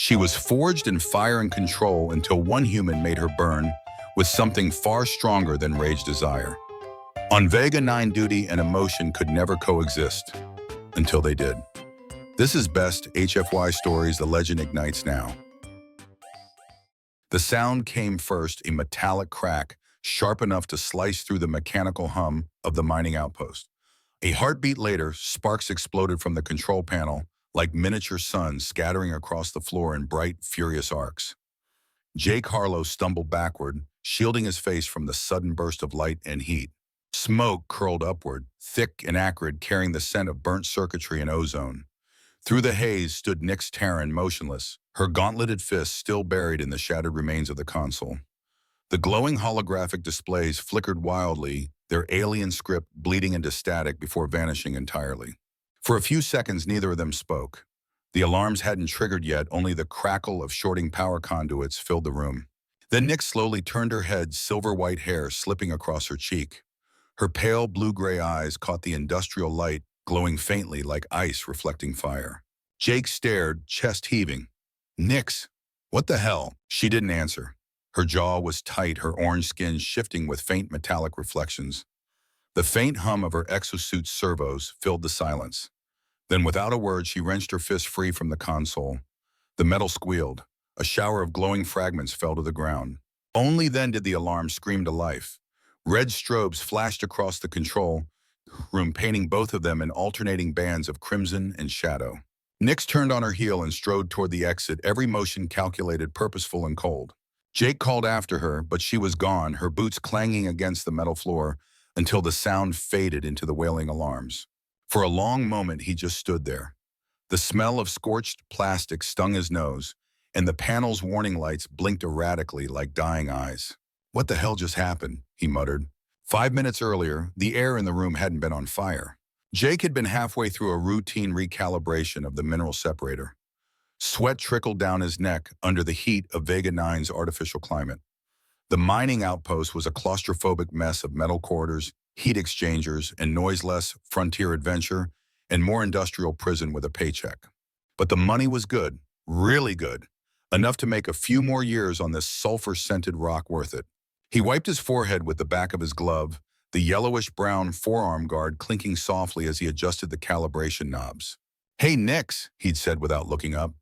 She was forged in fire and control until one human made her burn with something far stronger than rage desire. On Vega 9, duty and emotion could never coexist, until they did. This is Best HFY Stories The Legend Ignites Now. The sound came first, a metallic crack, sharp enough to slice through the mechanical hum of the mining outpost. A heartbeat later, sparks exploded from the control panel, like miniature suns scattering across the floor in bright, furious arcs. Jake Harlo stumbled backward, shielding his face from the sudden burst of light and heat. Smoke curled upward, thick and acrid, carrying the scent of burnt circuitry and ozone. Through the haze stood Nyx Terran, motionless, her gauntleted fists still buried in the shattered remains of the console. The glowing holographic displays flickered wildly, their alien script bleeding into static before vanishing entirely. For a few seconds, neither of them spoke. The alarms hadn't triggered yet, only the crackle of shorting power conduits filled the room. Then Nyx slowly turned her head, silver-white hair slipping across her cheek. Her pale blue-gray eyes caught the industrial light, glowing faintly like ice reflecting fire. Jake stared, chest heaving. "Nyx, what the hell?" She didn't answer. Her jaw was tight, her orange skin shifting with faint metallic reflections. The faint hum of her exosuit's servos filled the silence. Then without a word, she wrenched her fist free from the console. The metal squealed. A shower of glowing fragments fell to the ground. Only then did the alarm scream to life. Red strobes flashed across the control room, painting both of them in alternating bands of crimson and shadow. Nyx turned on her heel and strode toward the exit, every motion calculated, purposeful, and cold. Jake called after her, but she was gone, her boots clanging against the metal floor until the sound faded into the wailing alarms. For a long moment, he just stood there. The smell of scorched plastic stung his nose, and the panel's warning lights blinked erratically like dying eyes. "What the hell just happened?" he muttered. 5 minutes earlier, the air in the room hadn't been on fire. Jake had been halfway through a routine recalibration of the mineral separator. Sweat trickled down his neck under the heat of Vega 9's artificial climate. The mining outpost was a claustrophobic mess of metal corridors, heat exchangers, and noiseless frontier adventure, and more industrial prison with a paycheck. But the money was good, really good, enough to make a few more years on this sulfur-scented rock worth it. He wiped his forehead with the back of his glove, the yellowish-brown forearm guard clinking softly as he adjusted the calibration knobs. "Hey, Nyx," he'd said without looking up.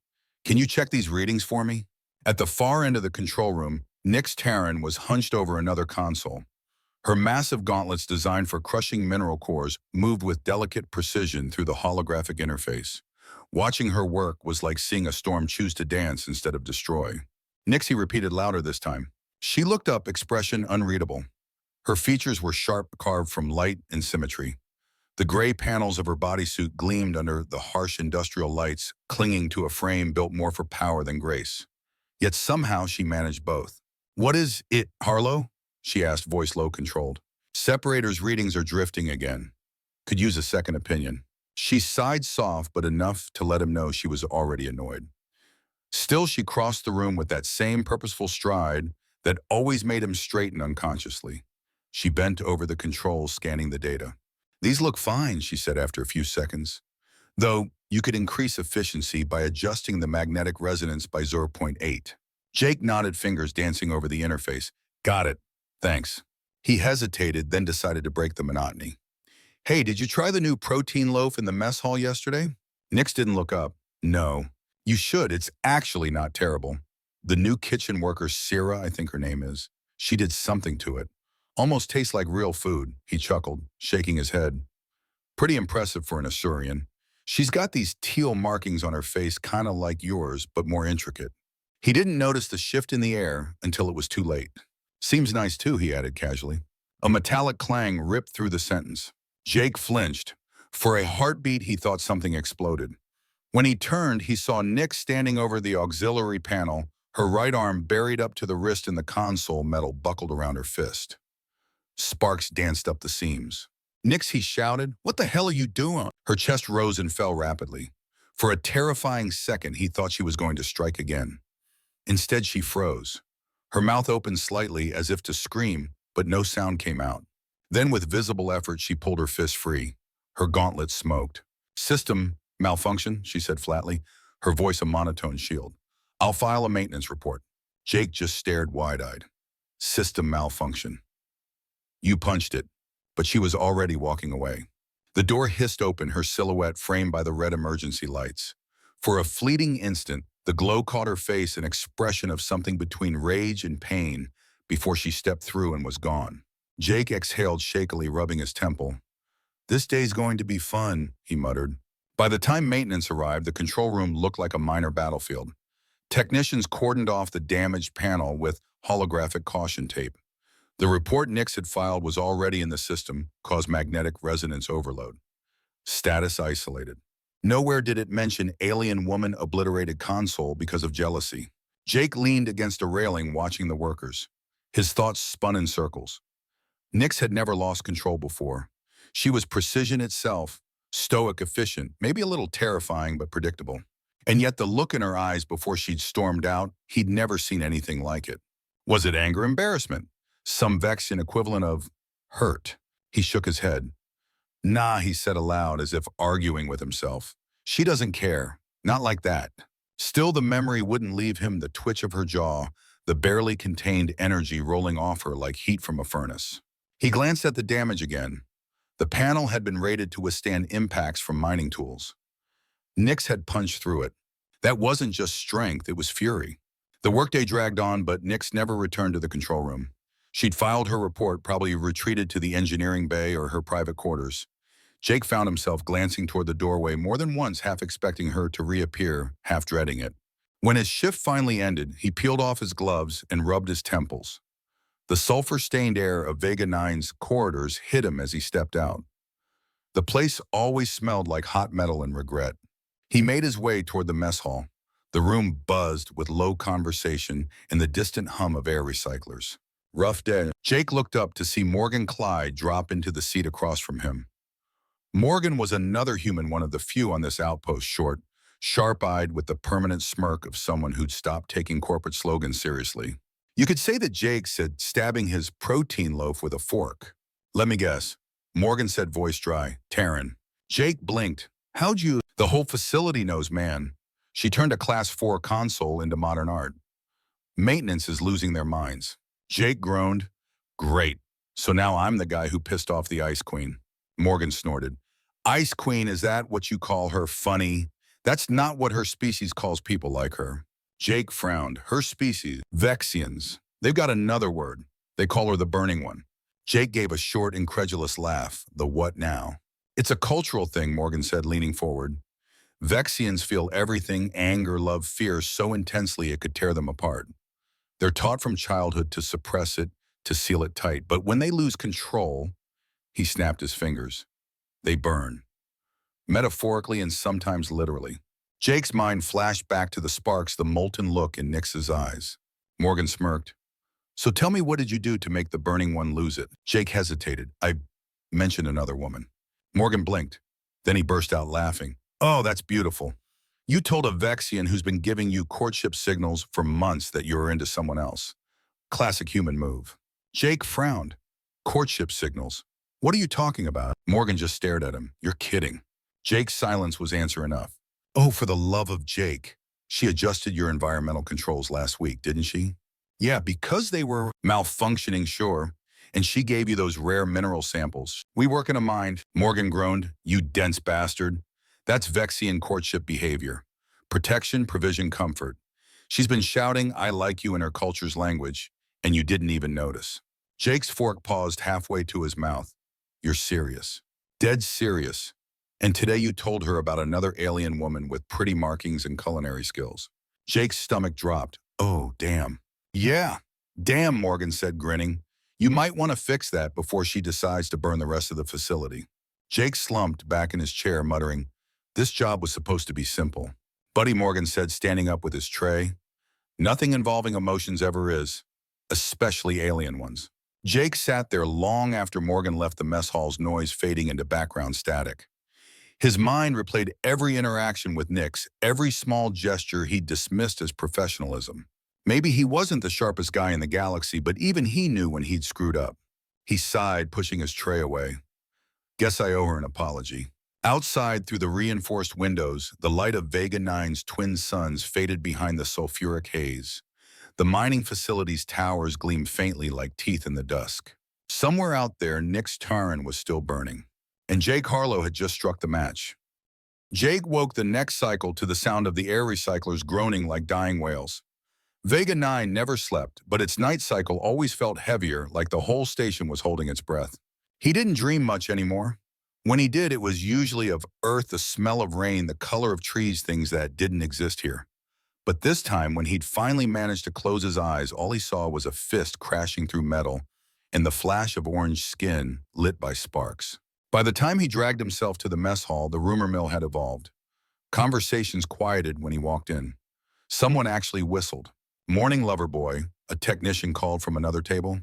"Can you check these readings for me?" At the far end of the control room, Nyx Terran was hunched over another console. Her massive gauntlets designed for crushing mineral cores moved with delicate precision through the holographic interface. Watching her work was like seeing a storm choose to dance instead of destroy. "Nyx," he repeated louder this time. She looked up, expression unreadable. Her features were sharp, carved from light and symmetry. The gray panels of her bodysuit gleamed under the harsh industrial lights, clinging to a frame built more for power than grace. Yet somehow she managed both. "What is it, Harlo?" she asked, voice low-controlled. "Separator's readings are drifting again. Could use a second opinion." She sighed soft, but enough to let him know she was already annoyed. Still, she crossed the room with that same purposeful stride that always made him straighten unconsciously. She bent over the controls, scanning the data. "These look fine," she said after a few seconds. "Though, you could increase efficiency by adjusting the magnetic resonance by 0.8. Jake nodded, fingers dancing over the interface. "Got it. Thanks." He hesitated, then decided to break the monotony. "Hey, did you try the new protein loaf in the mess hall yesterday?" Nyx didn't look up. "No. You should. It's actually not terrible. The new kitchen worker, Syrah, I think her name is. She did something to it. Almost tastes like real food," he chuckled, shaking his head. "Pretty impressive for an Asurian. She's got these teal markings on her face, kind of like yours, but more intricate." He didn't notice the shift in the air until it was too late. "Seems nice too," he added casually. A metallic clang ripped through the sentence. Jake flinched. For a heartbeat, he thought something exploded. When he turned, he saw Nyx standing over the auxiliary panel, her right arm buried up to the wrist in the console metal buckled around her fist. Sparks danced up the seams. "Nyx," he shouted, "what the hell are you doing?" Her chest rose and fell rapidly. For a terrifying second, he thought she was going to strike again. Instead, she froze. Her mouth opened slightly as if to scream, but no sound came out. Then, with visible effort, she pulled her fist free. Her gauntlet smoked. "System malfunction," she said flatly, her voice a monotone shield. I'll file a maintenance report. Jake just stared wide-eyed. System malfunction. You punched it, but she was already walking away. The door hissed open, her silhouette framed by the red emergency lights. For a fleeting instant, the glow caught her face, an expression of something between rage and pain, before she stepped through and was gone. Jake exhaled shakily, rubbing his temple. This day's going to be fun, he muttered. By the time maintenance arrived, the control room looked like a minor battlefield. Technicians cordoned off the damaged panel with holographic caution tape. The report Nix had filed was already in the system, caused magnetic resonance overload. Status isolated. Nowhere did it mention alien woman obliterated console because of jealousy. Jake leaned against a railing watching the workers. His thoughts spun in circles. Nix had never lost control before. She was precision itself, stoic, efficient, maybe a little terrifying but predictable. And yet the look in her eyes before she'd stormed out, he'd never seen anything like it. Was it anger, embarrassment? Some Vexian equivalent of hurt? He shook his head. Nah, he said aloud, as if arguing with himself. She doesn't care. Not like that. Still, the memory wouldn't leave him, the twitch of her jaw, the barely contained energy rolling off her like heat from a furnace. He glanced at the damage again. The panel had been rated to withstand impacts from mining tools. Nix had punched through it. That wasn't just strength, it was fury. The workday dragged on, but Nix never returned to the control room. She'd filed her report, probably retreated to the engineering bay or her private quarters. Jake found himself glancing toward the doorway more than once, half expecting her to reappear, half dreading it. When his shift finally ended, he peeled off his gloves and rubbed his temples. The sulfur-stained air of Vega 9's corridors hit him as he stepped out. The place always smelled like hot metal and regret. He made his way toward the mess hall. The room buzzed with low conversation and the distant hum of air recyclers. Rough day. Jake looked up to see Morgan Clyde drop into the seat across from him. Morgan was another human, one of the few on this outpost, short, sharp-eyed, with the permanent smirk of someone who'd stopped taking corporate slogans seriously. You could say that Jake said, stabbing his protein loaf with a fork. Let me guess. Morgan said, voice dry. Taryn. Jake blinked. How'd you? The whole facility knows, man. She turned a Class 4 console into modern art. Maintenance is losing their minds. Jake groaned. Great. So now I'm the guy who pissed off the Ice Queen. Morgan snorted. Ice Queen, is that what you call her? Funny? That's not what her species calls people like her. Jake frowned. Her species, Vexians. They've got another word. They call her the Burning One. Jake gave a short, incredulous laugh. The what now? It's a cultural thing, Morgan said, leaning forward. Vexians feel everything, anger, love, fear, so intensely it could tear them apart. They're taught from childhood to suppress it, to seal it tight. But when they lose control, he snapped his fingers. They burn. Metaphorically and sometimes literally. Jake's mind flashed back to the sparks, the molten look in Nix's eyes. Morgan smirked. So tell me, what did you do to make the Burning One lose it? Jake hesitated. I mentioned another woman. Morgan blinked. Then he burst out laughing. Oh, that's beautiful. You told a Vexian who's been giving you courtship signals for months that you were into someone else. Classic human move. Jake frowned. Courtship signals? What are you talking about? Morgan just stared at him. You're kidding. Jake's silence was answer enough. Oh, for the love of Jake. She adjusted your environmental controls last week, didn't she? Yeah, because they were malfunctioning, sure. And she gave you those rare mineral samples. We work in a mine. Morgan groaned. You dense bastard. That's Vexian courtship behavior. Protection, provision, comfort. She's been shouting, I like you in her culture's language, and you didn't even notice. Jake's fork paused halfway to his mouth. You're serious. Dead serious. And today you told her about another alien woman with pretty markings and culinary skills. Jake's stomach dropped. Oh, damn. Yeah. Damn, Morgan said, grinning. You might want to fix that before she decides to burn the rest of the facility. Jake slumped back in his chair, muttering, this job was supposed to be simple. Buddy, Morgan said, standing up with his tray. Nothing involving emotions ever is, especially alien ones. Jake sat there long after Morgan left the mess hall's noise fading into background static. His mind replayed every interaction with Nix, every small gesture he'd dismissed as professionalism. Maybe he wasn't the sharpest guy in the galaxy, but even he knew when he'd screwed up. He sighed, pushing his tray away. Guess I owe her an apology. Outside, through the reinforced windows, the light of Vega 9's twin suns faded behind the sulfuric haze. The mining facility's towers gleamed faintly like teeth in the dusk. Somewhere out there, Nick's Taran was still burning, and Jake Harlo had just struck the match. Jake woke the next cycle to the sound of the air recyclers groaning like dying whales. Vega 9 never slept, but its night cycle always felt heavier, like the whole station was holding its breath. He didn't dream much anymore. When he did, it was usually of earth, the smell of rain, the color of trees, things that didn't exist here. But this time, when he'd finally managed to close his eyes, all he saw was a fist crashing through metal and the flash of orange skin lit by sparks. By the time he dragged himself to the mess hall, the rumor mill had evolved. Conversations quieted when he walked in. Someone actually whistled. "Morning, lover boy," a technician called from another table.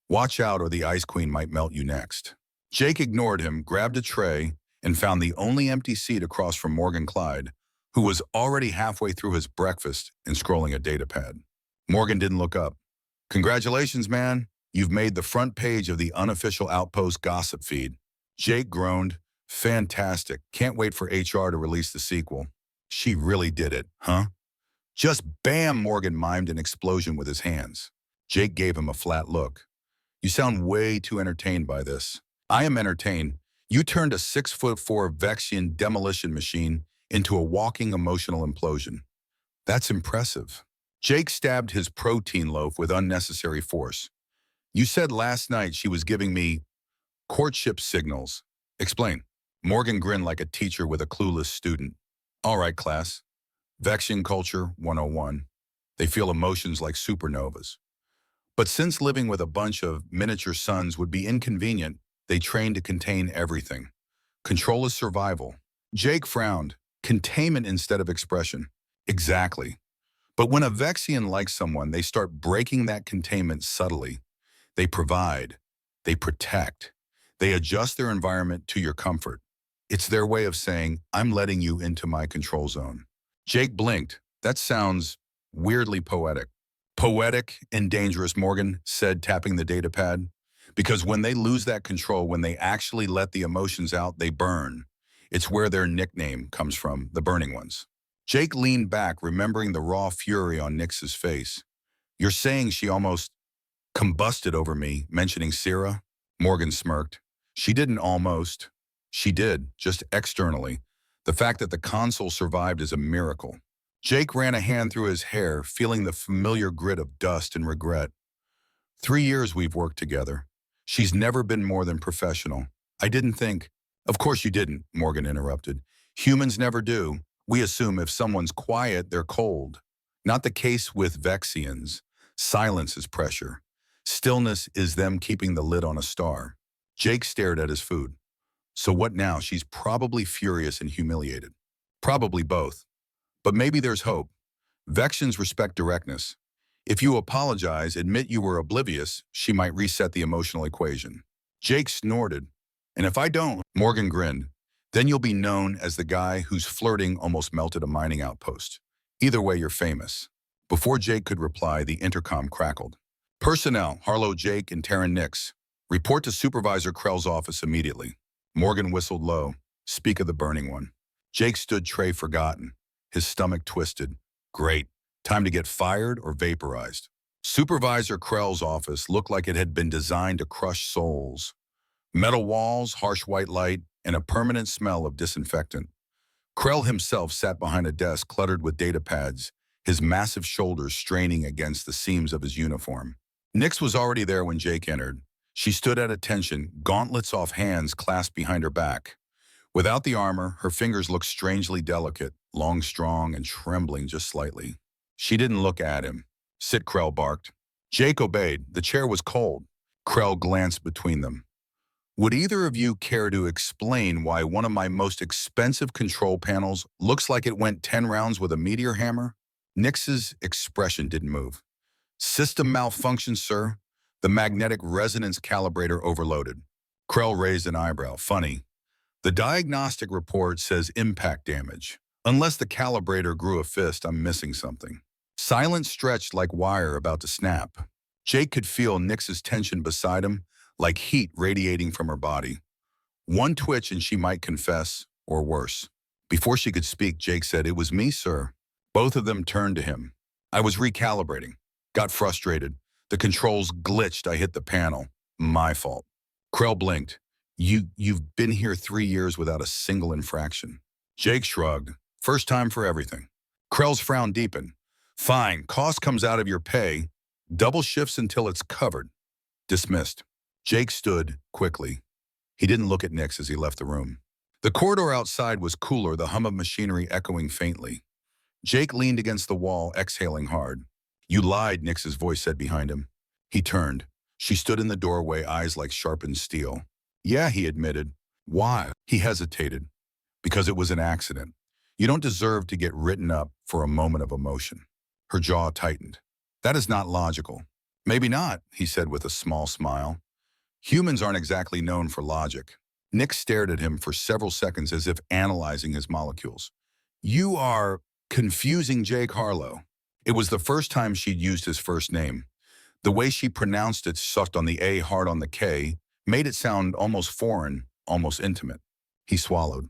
"Watch out or the Ice Queen might melt you next." Jake ignored him, grabbed a tray, and found the only empty seat across from Morgan Clyde, who was already halfway through his breakfast and scrolling a datapad. Morgan didn't look up. "Congratulations, man. You've made the front page of the unofficial Outpost gossip feed." Jake groaned. "Fantastic. Can't wait for HR to release the sequel." "She really did it, huh?" "Just bam," Morgan mimed an explosion with his hands. Jake gave him a flat look. "You sound way too entertained by this." "I am entertained. You turned a 6'4" Vexian demolition machine into a walking emotional implosion." "That's impressive." Jake stabbed his protein loaf with unnecessary force. "You said last night she was giving me courtship signals. Explain." Morgan grinned like a teacher with a clueless student. "All right, class. Vexian culture 101. They feel emotions like supernovas. But since living with a bunch of miniature suns would be inconvenient, they train to contain everything. Control is survival." Jake frowned. Containment instead of expression. "Exactly. But when a Vexian likes someone, they start breaking that containment subtly. They provide. They protect. They adjust their environment to your comfort. It's their way of saying, 'I'm letting you into my control zone.'" Jake blinked. "That sounds weirdly poetic." "Poetic and dangerous," Morgan said, tapping the datapad. "Because when they lose that control, when they actually let the emotions out, they burn. It's where their nickname comes from, the Burning Ones." Jake leaned back, remembering the raw fury on Nix's face. "You're saying she almost combusted over me," mentioning Syrah? Morgan smirked. "She didn't almost. She did, just externally. The fact that the console survived is a miracle." Jake ran a hand through his hair, feeling the familiar grit of dust and regret. 3 years we've worked together. She's never been more than professional. I didn't think—" "Of course you didn't," Morgan interrupted. "Humans never do. We assume if someone's quiet, they're cold. Not the case with Vexians. Silence is pressure. Stillness is them keeping the lid on a star." Jake stared at his food. "So what now? She's probably furious and humiliated." "Probably both. But maybe there's hope. Vexians respect directness. If you apologize, admit you were oblivious, she might reset the emotional equation." Jake snorted. "And if I don't," Morgan grinned, "then you'll be known as the guy whose flirting almost melted a mining outpost. Either way, you're famous." Before Jake could reply, the intercom crackled. "Personnel, Harlo Jake and Taran Nix. Report to Supervisor Krell's office immediately." Morgan whistled low. "Speak of the Burning One." Jake stood tray forgotten. His stomach twisted. Great. Time to get fired or vaporized. Supervisor Krell's office looked like it had been designed to crush souls. Metal walls, harsh white light, and a permanent smell of disinfectant. Krell himself sat behind a desk cluttered with data pads, his massive shoulders straining against the seams of his uniform. Nix was already there when Jake entered. She stood at attention, gauntlets off hands clasped behind her back. Without the armor, her fingers looked strangely delicate, long, strong, and trembling just slightly. She didn't look at him. "Sit," Krell barked. Jake obeyed. The chair was cold. Krell glanced between them. "Would either of you care to explain why one of my most expensive control panels looks like it went 10 rounds with a meteor hammer?" Nix's expression didn't move. "System malfunction, sir. The magnetic resonance calibrator overloaded." Krell raised an eyebrow. "Funny. The diagnostic report says impact damage. Unless the calibrator grew a fist, I'm missing something." Silence stretched like wire about to snap. Jake could feel Nix's tension beside him, like heat radiating from her body. One twitch and she might confess, or worse. Before she could speak, Jake said, "It was me, sir." Both of them turned to him. "I was recalibrating. Got frustrated. The controls glitched. I hit the panel. My fault." Krell blinked. You've been here 3 years without a single infraction." Jake shrugged. "First time for everything." Krell's frown deepened. "Fine, cost comes out of your pay. Double shifts until it's covered." Dismissed. Jake stood quickly. He didn't look at Nix as he left the room. The corridor outside was cooler, the hum of machinery echoing faintly. Jake leaned against the wall, exhaling hard. "You lied," Nix's voice said behind him. He turned. She stood in the doorway, eyes like sharpened steel. "Yeah," he admitted. "Why?" He hesitated. "Because it was an accident. You don't deserve to get written up for a moment of emotion." Her jaw tightened. "That is not logical." "Maybe not," he said with a small smile. "Humans aren't exactly known for logic." Nick stared at him for several seconds as if analyzing his molecules. "You are confusing Jake Harlo." It was the first time she'd used his first name. The way she pronounced it, sucked on the A, hard on the K, made it sound almost foreign, almost intimate. He swallowed.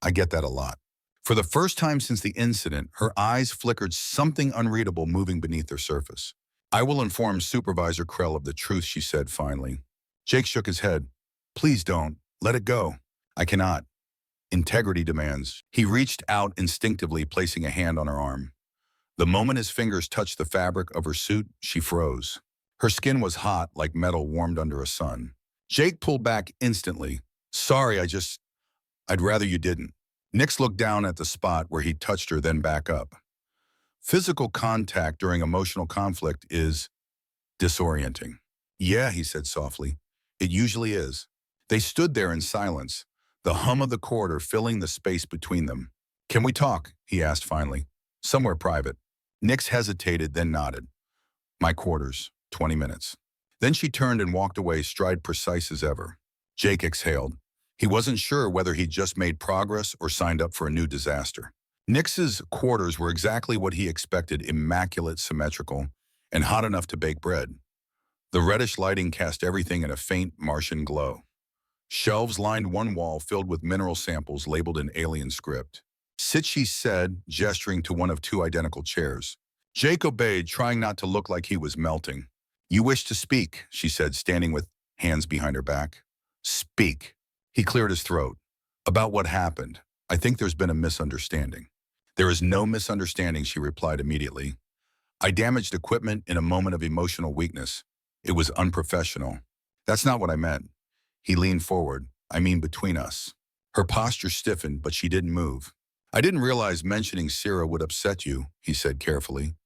"I get that a lot." For the first time since the incident, her eyes flickered, something unreadable moving beneath their surface. "I will inform Supervisor Krell of the truth," she said finally. Jake shook his head. "Please don't. Let it go." "I cannot. Integrity demands." He reached out instinctively, placing a hand on her arm. The moment his fingers touched the fabric of her suit, she froze. Her skin was hot, like metal warmed under a sun. Jake pulled back instantly. "Sorry, I'd rather you didn't." Nix looked down at the spot where he touched her, then back up. Physical contact during emotional conflict is disorienting. "Yeah," he said softly. "It usually is." They stood there in silence, the hum of the corridor filling the space between them. "Can we talk?" he asked finally. "Somewhere private." Nix hesitated, then nodded. "My quarters, 20 minutes." Then she turned and walked away, stride precise as ever. Jake exhaled. He wasn't sure whether he'd just made progress or signed up for a new disaster. Nix's quarters were exactly what he expected, immaculate, symmetrical, and hot enough to bake bread. The reddish lighting cast everything in a faint Martian glow. Shelves lined one wall filled with mineral samples labeled in alien script. "Sit," she said, gesturing to one of two identical chairs. Jake obeyed, trying not to look like he was melting. "You wish to speak," she said, standing with hands behind her back. "Speak." He cleared his throat. "About what happened. I think there's been a misunderstanding." "There is no misunderstanding," she replied immediately. "I damaged equipment in a moment of emotional weakness. It was unprofessional." "That's not what I meant." He leaned forward. "I mean between us." Her posture stiffened, but she didn't move. "I didn't realize mentioning Sierra would upset you," he said carefully.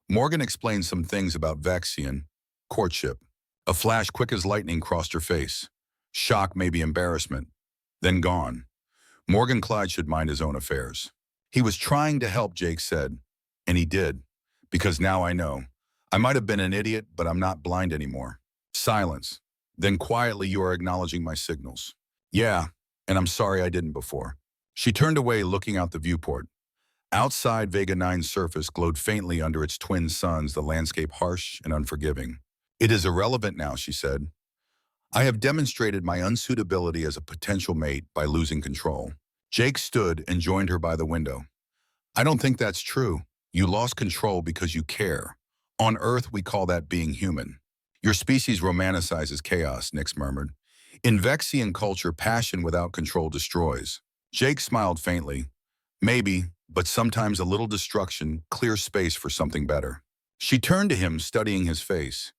Morgan explained some things about Vexian, courtship. A flash quick as lightning crossed her face. Shock, maybe embarrassment. Then gone. Morgan Clyde should mind his own affairs. He was trying to help, Jake said. And he did. Because now I know. I might have been an idiot, but I'm not blind anymore. Silence. Then quietly, "You are acknowledging my signals." "Yeah, and I'm sorry I didn't before." She turned away, looking out the viewport. Outside, Vega 9's surface glowed faintly under its twin suns, the landscape harsh and unforgiving. "It is irrelevant now," she said. "I have demonstrated my unsuitability as a potential mate by losing control." Jake stood and joined her by the window. "I don't think that's true. You lost control because you care. On Earth, we call that being human." "Your species romanticizes chaos," Nix murmured. "In Vexian culture, passion without control destroys." Jake smiled faintly. "Maybe, but sometimes a little destruction clears space for something better." She turned to him, studying his face.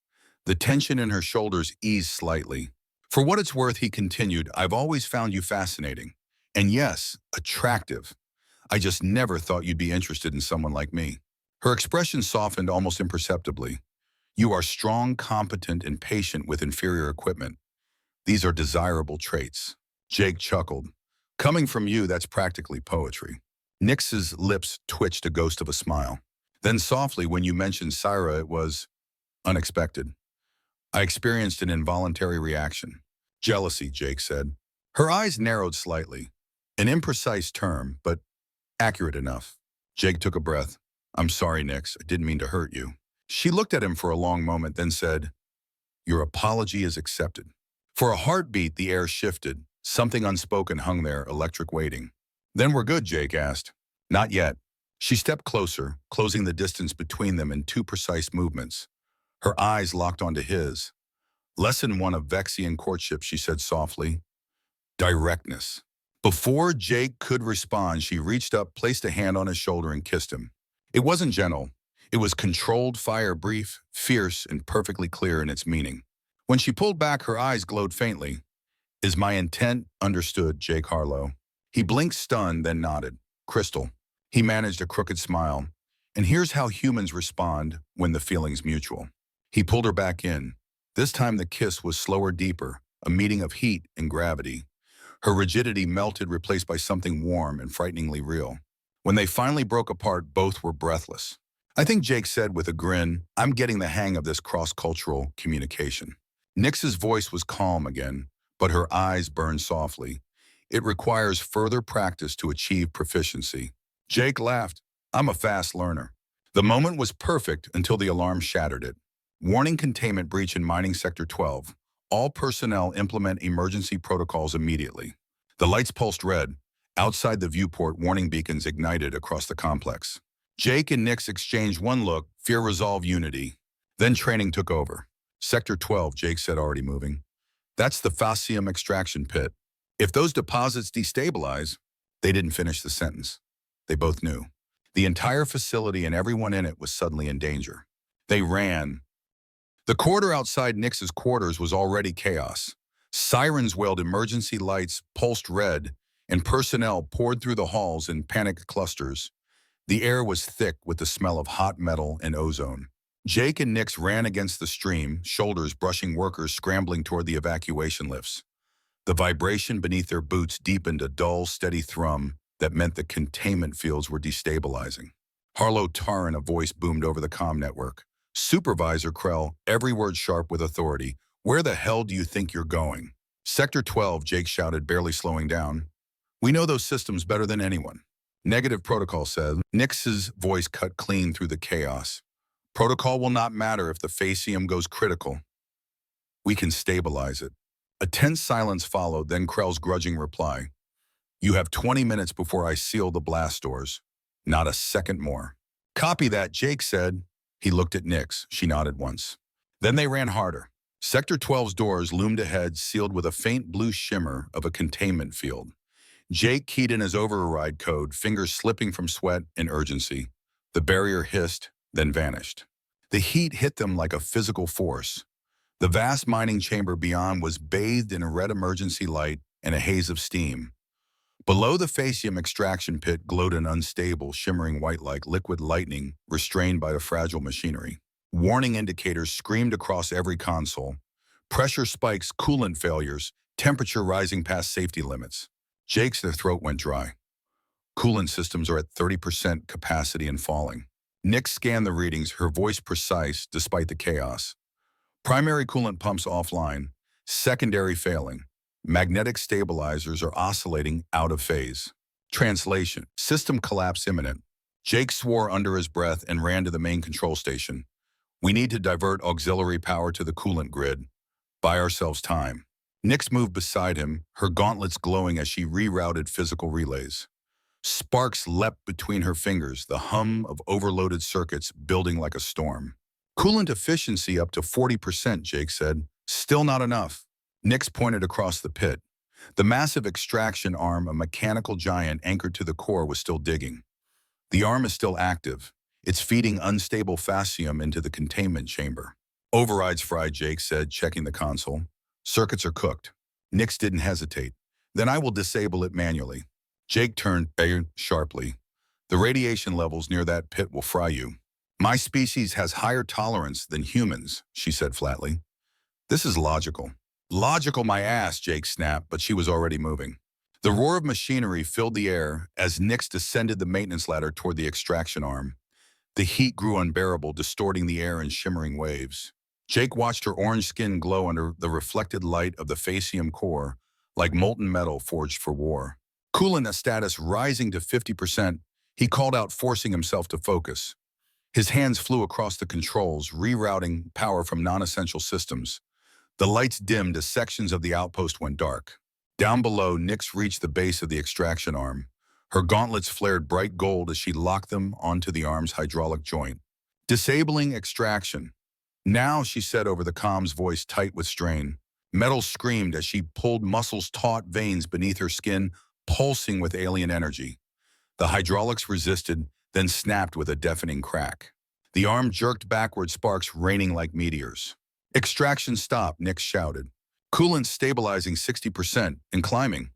The tension in her shoulders eased slightly. "For what it's worth," he continued, "I've always found you fascinating. And yes, attractive. I just never thought you'd be interested in someone like me." Her expression softened almost imperceptibly. "You are strong, competent, and patient with inferior equipment. These are desirable traits." Jake chuckled. "Coming from you, that's practically poetry." Nix's lips twitched a ghost of a smile. Then softly, "When you mentioned Syra, it was unexpected. I experienced an involuntary reaction." "Jealousy," Jake said. Her eyes narrowed slightly. An imprecise term, but accurate enough. Jake took a breath. "I'm sorry, Nix. I didn't mean to hurt you." She looked at him for a long moment, then said, "Your apology is accepted." For a heartbeat, the air shifted. Something unspoken hung there, electric waiting. Then we're good, Jake asked. Not yet. She stepped closer, closing the distance between them in two precise movements. Her eyes locked onto his. Lesson one of Vexian courtship, she said softly. Directness. Before Jake could respond, she reached up, placed a hand on his shoulder, and kissed him. It wasn't gentle. It was controlled fire, brief, fierce, and perfectly clear in its meaning. When she pulled back, her eyes glowed faintly. Is my intent understood, Jake Harlo? He blinked stunned, then nodded. Crystal. He managed a crooked smile. And here's how humans respond when the feeling's mutual. He pulled her back in. This time the kiss was slower, deeper, a meeting of heat and gravity. Her rigidity melted, replaced by something warm and frighteningly real. When they finally broke apart, both were breathless. I think Jake said with a grin, I'm getting the hang of this cross-cultural communication. Nix's voice was calm again, but her eyes burned softly. It requires further practice to achieve proficiency. Jake laughed. I'm a fast learner. The moment was perfect until the alarm shattered it. Warning: containment breach in mining sector 12. All personnel implement emergency protocols immediately. The lights pulsed red. Outside the viewport, warning beacons ignited across the complex. Jake and Nix exchanged one look, fear, resolve, unity. Then training took over. Sector 12, Jake said, already moving. That's the Vexian extraction pit. If those deposits destabilize, they didn't finish the sentence. They both knew. The entire facility and everyone in it was suddenly in danger. They ran. The corridor outside Nix's quarters was already chaos. Sirens wailed, emergency lights pulsed red, and personnel poured through the halls in panicked clusters. The air was thick with the smell of hot metal and ozone. Jake and Nix ran against the stream, shoulders brushing workers scrambling toward the evacuation lifts. The vibration beneath their boots deepened, a dull, steady thrum that meant the containment fields were destabilizing. Harlo Taran, a voice boomed over the comm network. Supervisor Krell, every word sharp with authority. Where the hell do you think you're going? Sector 12, Jake shouted, barely slowing down. We know those systems better than anyone. Negative protocol said. Nix's voice cut clean through the chaos. Protocol will not matter if the Vexian goes critical. We can stabilize it. A tense silence followed, then Krell's grudging reply. You have 20 minutes before I seal the blast doors. Not a second more. Copy that, Jake said. He looked at Nix. She nodded once. Then they ran harder. Sector 12's doors loomed ahead, sealed with a faint blue shimmer of a containment field. Jake keyed in his override code, fingers slipping from sweat and urgency. The barrier hissed, then vanished. The heat hit them like a physical force. The vast mining chamber beyond was bathed in a red emergency light and a haze of steam. Below the Vexian extraction pit glowed an unstable, shimmering white like liquid lightning restrained by the fragile machinery. Warning indicators screamed across every console. Pressure spikes, coolant failures, temperature rising past safety limits. Jake's throat went dry. Coolant systems are at 30% capacity and falling. Nix scanned the readings, her voice precise despite the chaos. Primary coolant pumps offline, secondary failing. Magnetic stabilizers are oscillating out of phase. Translation: system collapse imminent. Jake swore under his breath and ran to the main control station. We need to divert auxiliary power to the coolant grid. Buy ourselves time. Nix moved beside him, her gauntlets glowing as she rerouted physical relays. Sparks leapt between her fingers, the hum of overloaded circuits building like a storm. Coolant efficiency up to 40%, Jake said. Still not enough. Nix pointed across the pit. The massive extraction arm, a mechanical giant anchored to the core, was still digging. The arm is still active. It's feeding unstable Vexian into the containment chamber. Overrides fried, Jake said, checking the console. Circuits are cooked. Nix didn't hesitate. Then I will disable it manually. Jake turned sharply. The radiation levels near that pit will fry you. My species has higher tolerance than humans, she said flatly. This is logical. Logical my ass, Jake snapped, but she was already moving. The roar of machinery filled the air as Nix descended the maintenance ladder toward the extraction arm. The heat grew unbearable, distorting the air in shimmering waves. Jake watched her orange skin glow under the reflected light of the Vexian core, like molten metal forged for war. Coolant status rising to 50%, he called out, forcing himself to focus. His hands flew across the controls, rerouting power from non-essential systems. The lights dimmed as sections of the outpost went dark. Down below, Nix reached the base of the extraction arm. Her gauntlets flared bright gold as she locked them onto the arm's hydraulic joint. Disabling extraction. Now, she said over the comms, voice tight with strain. Metal screamed as she pulled muscles taut, veins beneath her skin pulsing with alien energy. The hydraulics resisted, then snapped with a deafening crack. The arm jerked backward, sparks raining like meteors. Extraction stopped, Nix shouted. Coolant stabilizing 60% and climbing.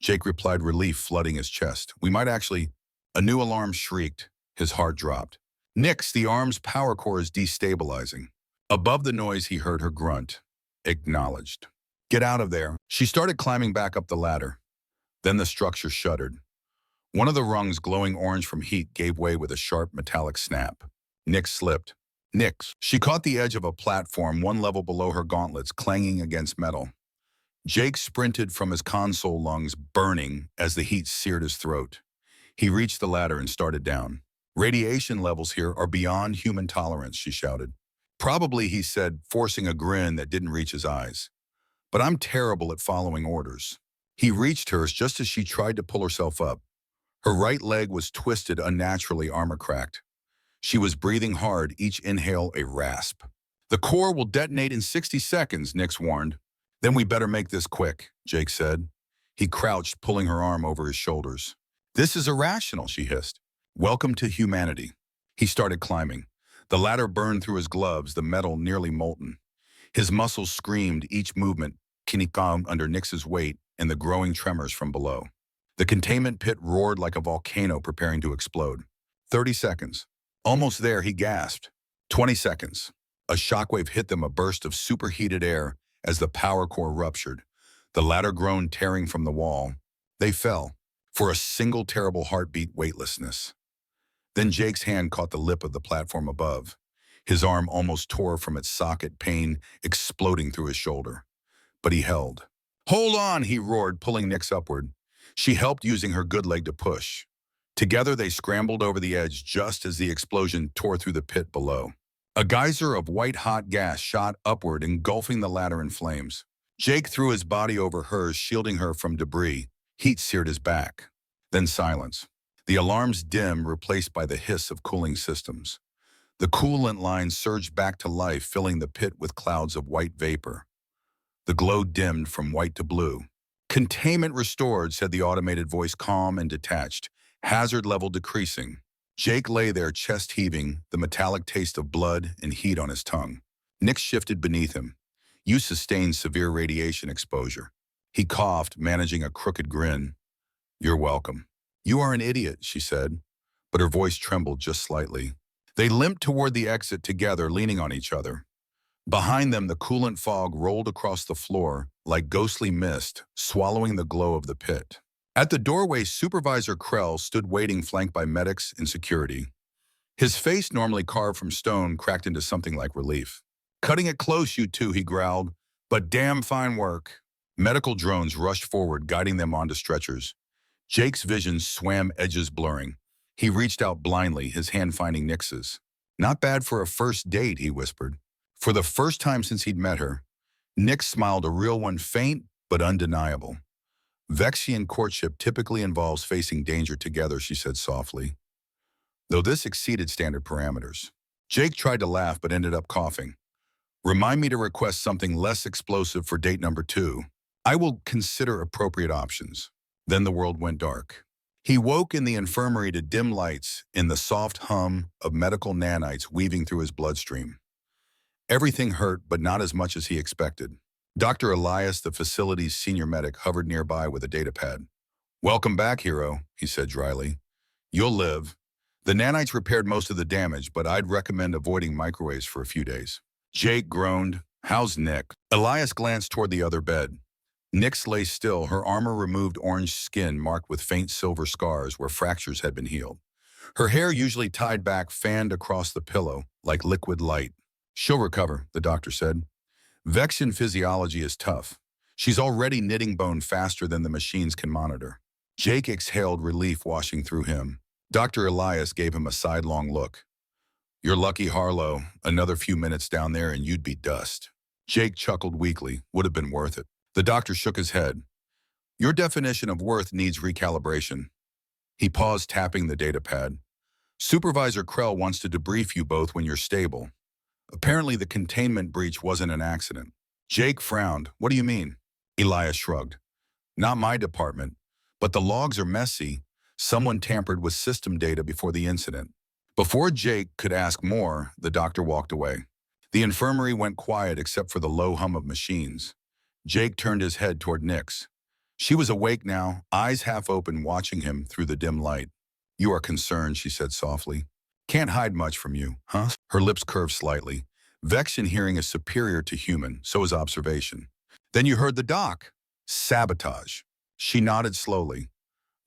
Jake replied, relief flooding his chest. We might actually... A new alarm shrieked. His heart dropped. Nix, the arm's power core is destabilizing. Above the noise, he heard her grunt. Acknowledged. Get out of there. She started climbing back up the ladder. Then the structure shuddered. One of the rungs, glowing orange from heat, gave way with a sharp metallic snap. Nix slipped. Nix. She caught the edge of a platform one level below her gauntlets, clanging against metal. Jake sprinted from his console, lungs burning as the heat seared his throat. He reached the ladder and started down. Radiation levels here are beyond human tolerance, she shouted. Probably, he said, forcing a grin that didn't reach his eyes. But I'm terrible at following orders. He reached hers just as she tried to pull herself up. Her right leg was twisted, unnaturally armor-cracked. She was breathing hard, each inhale a rasp. The core will detonate in 60 seconds, Nix warned. Then we better make this quick, Jake said. He crouched, pulling her arm over his shoulders. This is irrational, she hissed. Welcome to humanity. He started climbing. The ladder burned through his gloves, the metal nearly molten. His muscles screamed, each movement kinikam under Nix's weight and the growing tremors from below. The containment pit roared like a volcano preparing to explode. 30 seconds. Almost there, he gasped. 20 seconds. A shockwave hit them, a burst of superheated air as the power core ruptured. The ladder groaned, tearing from the wall. They fell. For a single terrible heartbeat, weightlessness. Then Jake's hand caught the lip of the platform above. His arm almost tore from its socket, pain exploding through his shoulder. But he held. Hold on, he roared, pulling Nix upward. She helped, using her good leg to push. Together they scrambled over the edge just as the explosion tore through the pit below. A geyser of white-hot gas shot upward, engulfing the ladder in flames. Jake threw his body over hers, shielding her from debris. Heat seared his back. Then silence. The alarms dimmed, replaced by the hiss of cooling systems. The coolant lines surged back to life, filling the pit with clouds of white vapor. The glow dimmed from white to blue. Containment restored, said the automated voice, calm and detached. Hazard level decreasing. Jake lay there, chest heaving, the metallic taste of blood and heat on his tongue. Nix shifted beneath him. You sustained severe radiation exposure. He coughed, managing a crooked grin. You're welcome. You are an idiot, she said, but her voice trembled just slightly. They limped toward the exit together, leaning on each other. Behind them, the coolant fog rolled across the floor like ghostly mist, swallowing the glow of the pit. At the doorway, Supervisor Krell stood waiting, flanked by medics and security. His face, normally carved from stone, cracked into something like relief. Cutting it close, you two, he growled, but damn fine work. Medical drones rushed forward, guiding them onto stretchers. Jake's vision swam, edges blurring. He reached out blindly, his hand finding Nix's. Not bad for a first date, he whispered. For the first time since he'd met her, Nix smiled, a real one, faint but undeniable. Vexian courtship typically involves facing danger together, she said softly, though this exceeded standard parameters. Jake tried to laugh but ended up coughing. Remind me to request something less explosive for date number 2. I will consider appropriate options. Then the world went dark. He woke in the infirmary to dim lights and the soft hum of medical nanites weaving through his bloodstream. Everything hurt, but not as much as he expected. Dr. Elias, the facility's senior medic, hovered nearby with a datapad. Welcome back, hero, he said dryly. You'll live. The nanites repaired most of the damage, but I'd recommend avoiding microwaves for a few days. Jake groaned. How's Nick? Elias glanced toward the other bed. Nix lay still, her armor removed orange skin marked with faint silver scars where fractures had been healed. Her hair, usually tied back, fanned across the pillow like liquid light. She'll recover, the doctor said. Vexian physiology is tough. She's already knitting bone faster than the machines can monitor. Jake exhaled, relief washing through him. Dr. Elias gave him a sidelong look. You're lucky, Harlo. Another few minutes down there and you'd be dust. Jake chuckled weakly. Would have been worth it. The doctor shook his head. Your definition of worth needs recalibration. He paused, tapping the datapad. Supervisor Krell wants to debrief you both when you're stable. Apparently, the containment breach wasn't an accident. Jake frowned. What do you mean? Elias shrugged. Not my department, but the logs are messy. Someone tampered with system data before the incident. Before Jake could ask more, the doctor walked away. The infirmary went quiet except for the low hum of machines. Jake turned his head toward Nyx. She was awake now, eyes half open, watching him through the dim light. You are concerned, she said softly. Can't hide much from you, huh? Her lips curved slightly. Vexian hearing is superior to human, so is observation. Then you heard the doc. Sabotage. She nodded slowly.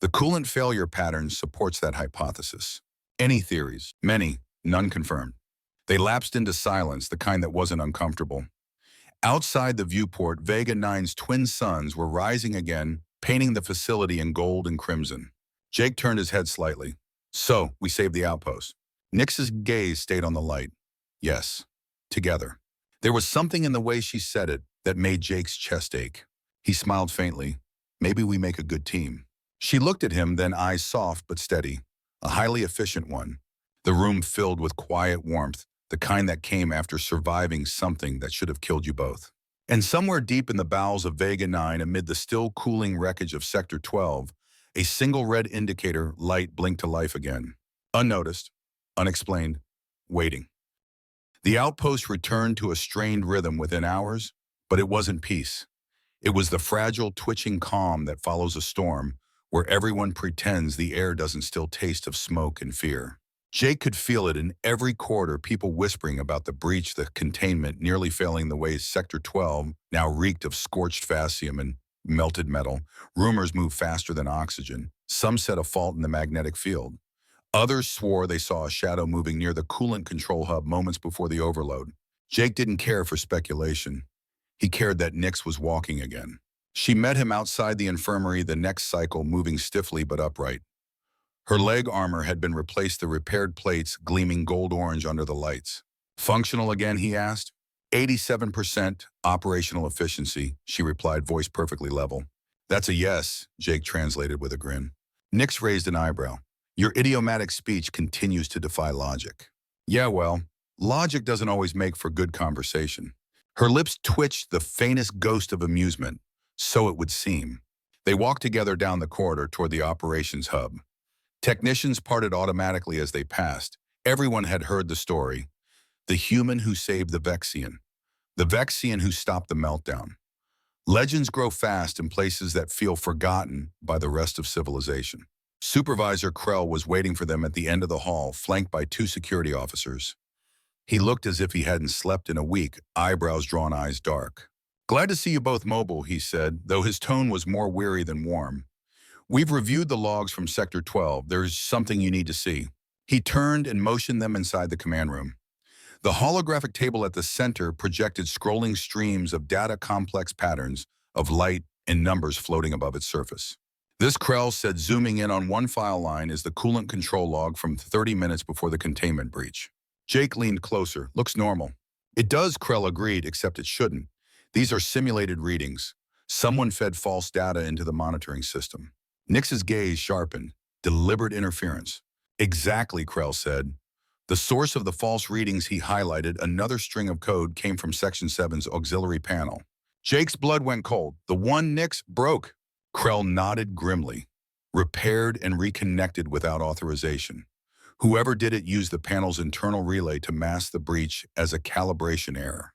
The coolant failure pattern supports that hypothesis. Any theories? Many, none confirmed. They lapsed into silence, the kind that wasn't uncomfortable. Outside the viewport, Vega 9's twin suns were rising again, painting the facility in gold and crimson. Jake turned his head slightly. So, we saved the outpost. Nyx's gaze stayed on the light. Yes, together. There was something in the way she said it that made Jake's chest ache. He smiled faintly. Maybe we make a good team. She looked at him, then eyes soft but steady. A highly efficient one. The room filled with quiet warmth, the kind that came after surviving something that should have killed you both. And somewhere deep in the bowels of Vega 9, amid the still cooling wreckage of Sector 12, a single red indicator light blinked to life again. Unnoticed, unexplained, waiting. The outpost returned to a strained rhythm within hours, but it wasn't peace. It was the fragile, twitching calm that follows a storm, where everyone pretends the air doesn't still taste of smoke and fear. Jake could feel it in every corridor, people whispering about the breach, the containment nearly failing the way Sector 12 now reeked of scorched Vexian and melted metal. Rumors moved faster than oxygen. Some said a fault in the magnetic field. Others swore they saw a shadow moving near the coolant control hub moments before the overload. Jake didn't care for speculation. He cared that Nyx was walking again. She met him outside the infirmary the next cycle, moving stiffly but upright. Her leg armor had been replaced, the repaired plates gleaming gold-orange under the lights. Functional again, he asked. 87% operational efficiency, she replied, voice perfectly level. That's a yes, Jake translated with a grin. Nyx raised an eyebrow. Your idiomatic speech continues to defy logic. Yeah, well, logic doesn't always make for good conversation. Her lips twitched the faintest ghost of amusement. So it would seem. They walked together down the corridor toward the operations hub. Technicians parted automatically as they passed. Everyone had heard the story. The human who saved the Vexian who stopped the meltdown. Legends grow fast in places that feel forgotten by the rest of civilization. Supervisor Krell was waiting for them at the end of the hall, flanked by 2 security officers. He looked as if he hadn't slept in a week, eyebrows drawn, eyes dark. Glad to see you both mobile, he said, though his tone was more weary than warm. We've reviewed the logs from Sector 12. There's something you need to see. He turned and motioned them inside the command room. The holographic table at the center projected scrolling streams of data, complex patterns of light and numbers floating above its surface. This, Krell said, zooming in on one file line, is the coolant control log from 30 minutes before the containment breach. Jake leaned closer. Looks normal. It does, Krell agreed, except it shouldn't. These are simulated readings. Someone fed false data into the monitoring system. Nyx's gaze sharpened. Deliberate interference. Exactly, Krell said. The source of the false readings he highlighted, another string of code, came from Section 7's auxiliary panel. Jake's blood went cold. The one Nyx broke. Krell nodded grimly. Repaired and reconnected without authorization. Whoever did it used the panel's internal relay to mask the breach as a calibration error.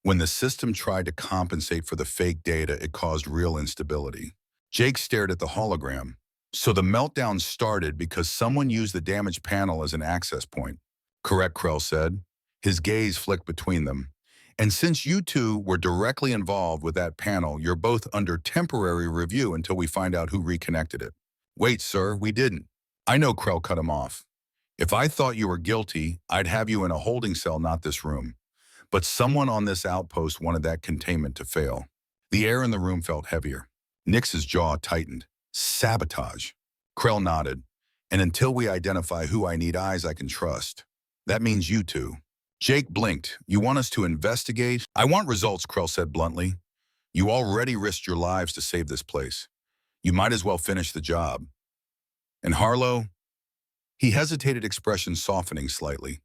When the system tried to compensate for the fake data, it caused real instability. Jake stared at the hologram. So the meltdown started because someone used the damaged panel as an access point. Correct, Krell said. His gaze flicked between them. And since you two were directly involved with that panel, you're both under temporary review until we find out who reconnected it. Wait, sir, we didn't. I know, Krell cut him off. If I thought you were guilty, I'd have you in a holding cell, not this room. But someone on this outpost wanted that containment to fail. The air in the room felt heavier. Nyx's jaw tightened. Sabotage. Krell nodded. And until we identify who, I need eyes I can trust. That means you two. Jake blinked. You want us to investigate? I want results, Krell said bluntly. You already risked your lives to save this place. You might as well finish the job. And Harlo, he hesitated, expression softening slightly.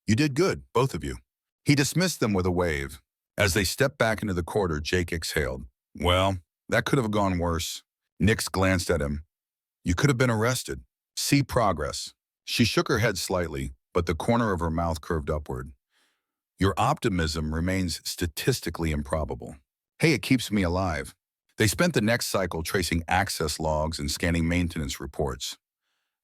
You did good, both of you. He dismissed them with a wave. As they stepped back into the corridor, Jake exhaled. Well, that could have gone worse. Nix glanced at him. You could have been arrested. See progress. She shook her head slightly, but the corner of her mouth curved upward. Your optimism remains statistically improbable. Hey, it keeps me alive. They spent the next cycle tracing access logs and scanning maintenance reports.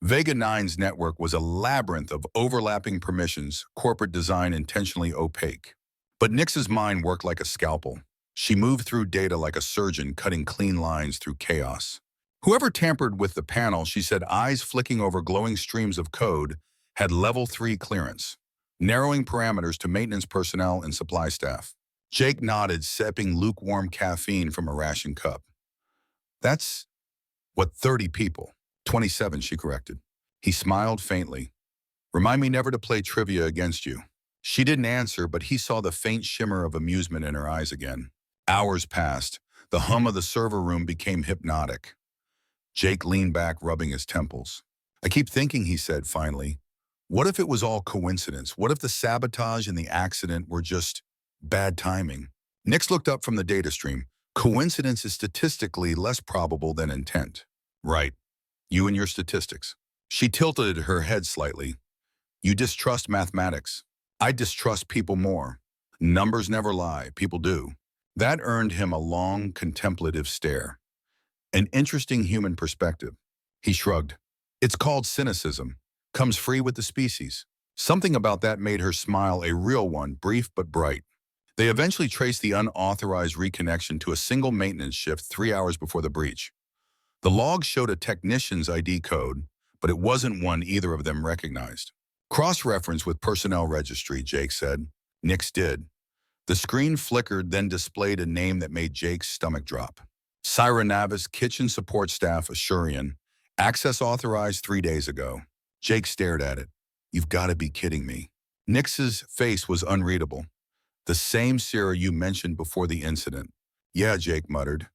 Vega 9's network was a labyrinth of overlapping permissions, corporate design intentionally opaque. But Nix's mind worked like a scalpel. She moved through data like a surgeon cutting clean lines through chaos. Whoever tampered with the panel, she said, eyes flicking over glowing streams of code, had level 3 clearance, narrowing parameters to maintenance personnel and supply staff. Jake nodded, sipping lukewarm caffeine from a ration cup. That's, 30 people? 27, she corrected. He smiled faintly. Remind me never to play trivia against you. She didn't answer, but he saw the faint shimmer of amusement in her eyes again. Hours passed. The hum of the server room became hypnotic. Jake leaned back, rubbing his temples. I keep thinking, he said finally, what if it was all coincidence? What if the sabotage and the accident were just bad timing? Nix looked up from the data stream. Coincidence is statistically less probable than intent. Right. You and your statistics. She tilted her head slightly. You distrust mathematics. I distrust people more. Numbers never lie. People do. That earned him a long, contemplative stare. An interesting human perspective. He shrugged. It's called cynicism. Comes free with the species. Something about that made her smile, a real one, brief but bright. They eventually traced the unauthorized reconnection to a single maintenance shift 3 hours before the breach. The log showed a technician's ID code, but it wasn't one either of them recognized. Cross-reference with personnel registry, Jake said. Nix did. The screen flickered, then displayed a name that made Jake's stomach drop. Syra Navis, kitchen support staff, Assurian. Access authorized 3 days ago. Jake stared at it. You've got to be kidding me. Nix's face was unreadable. The same Syra you mentioned before the incident. Yeah, Jake muttered.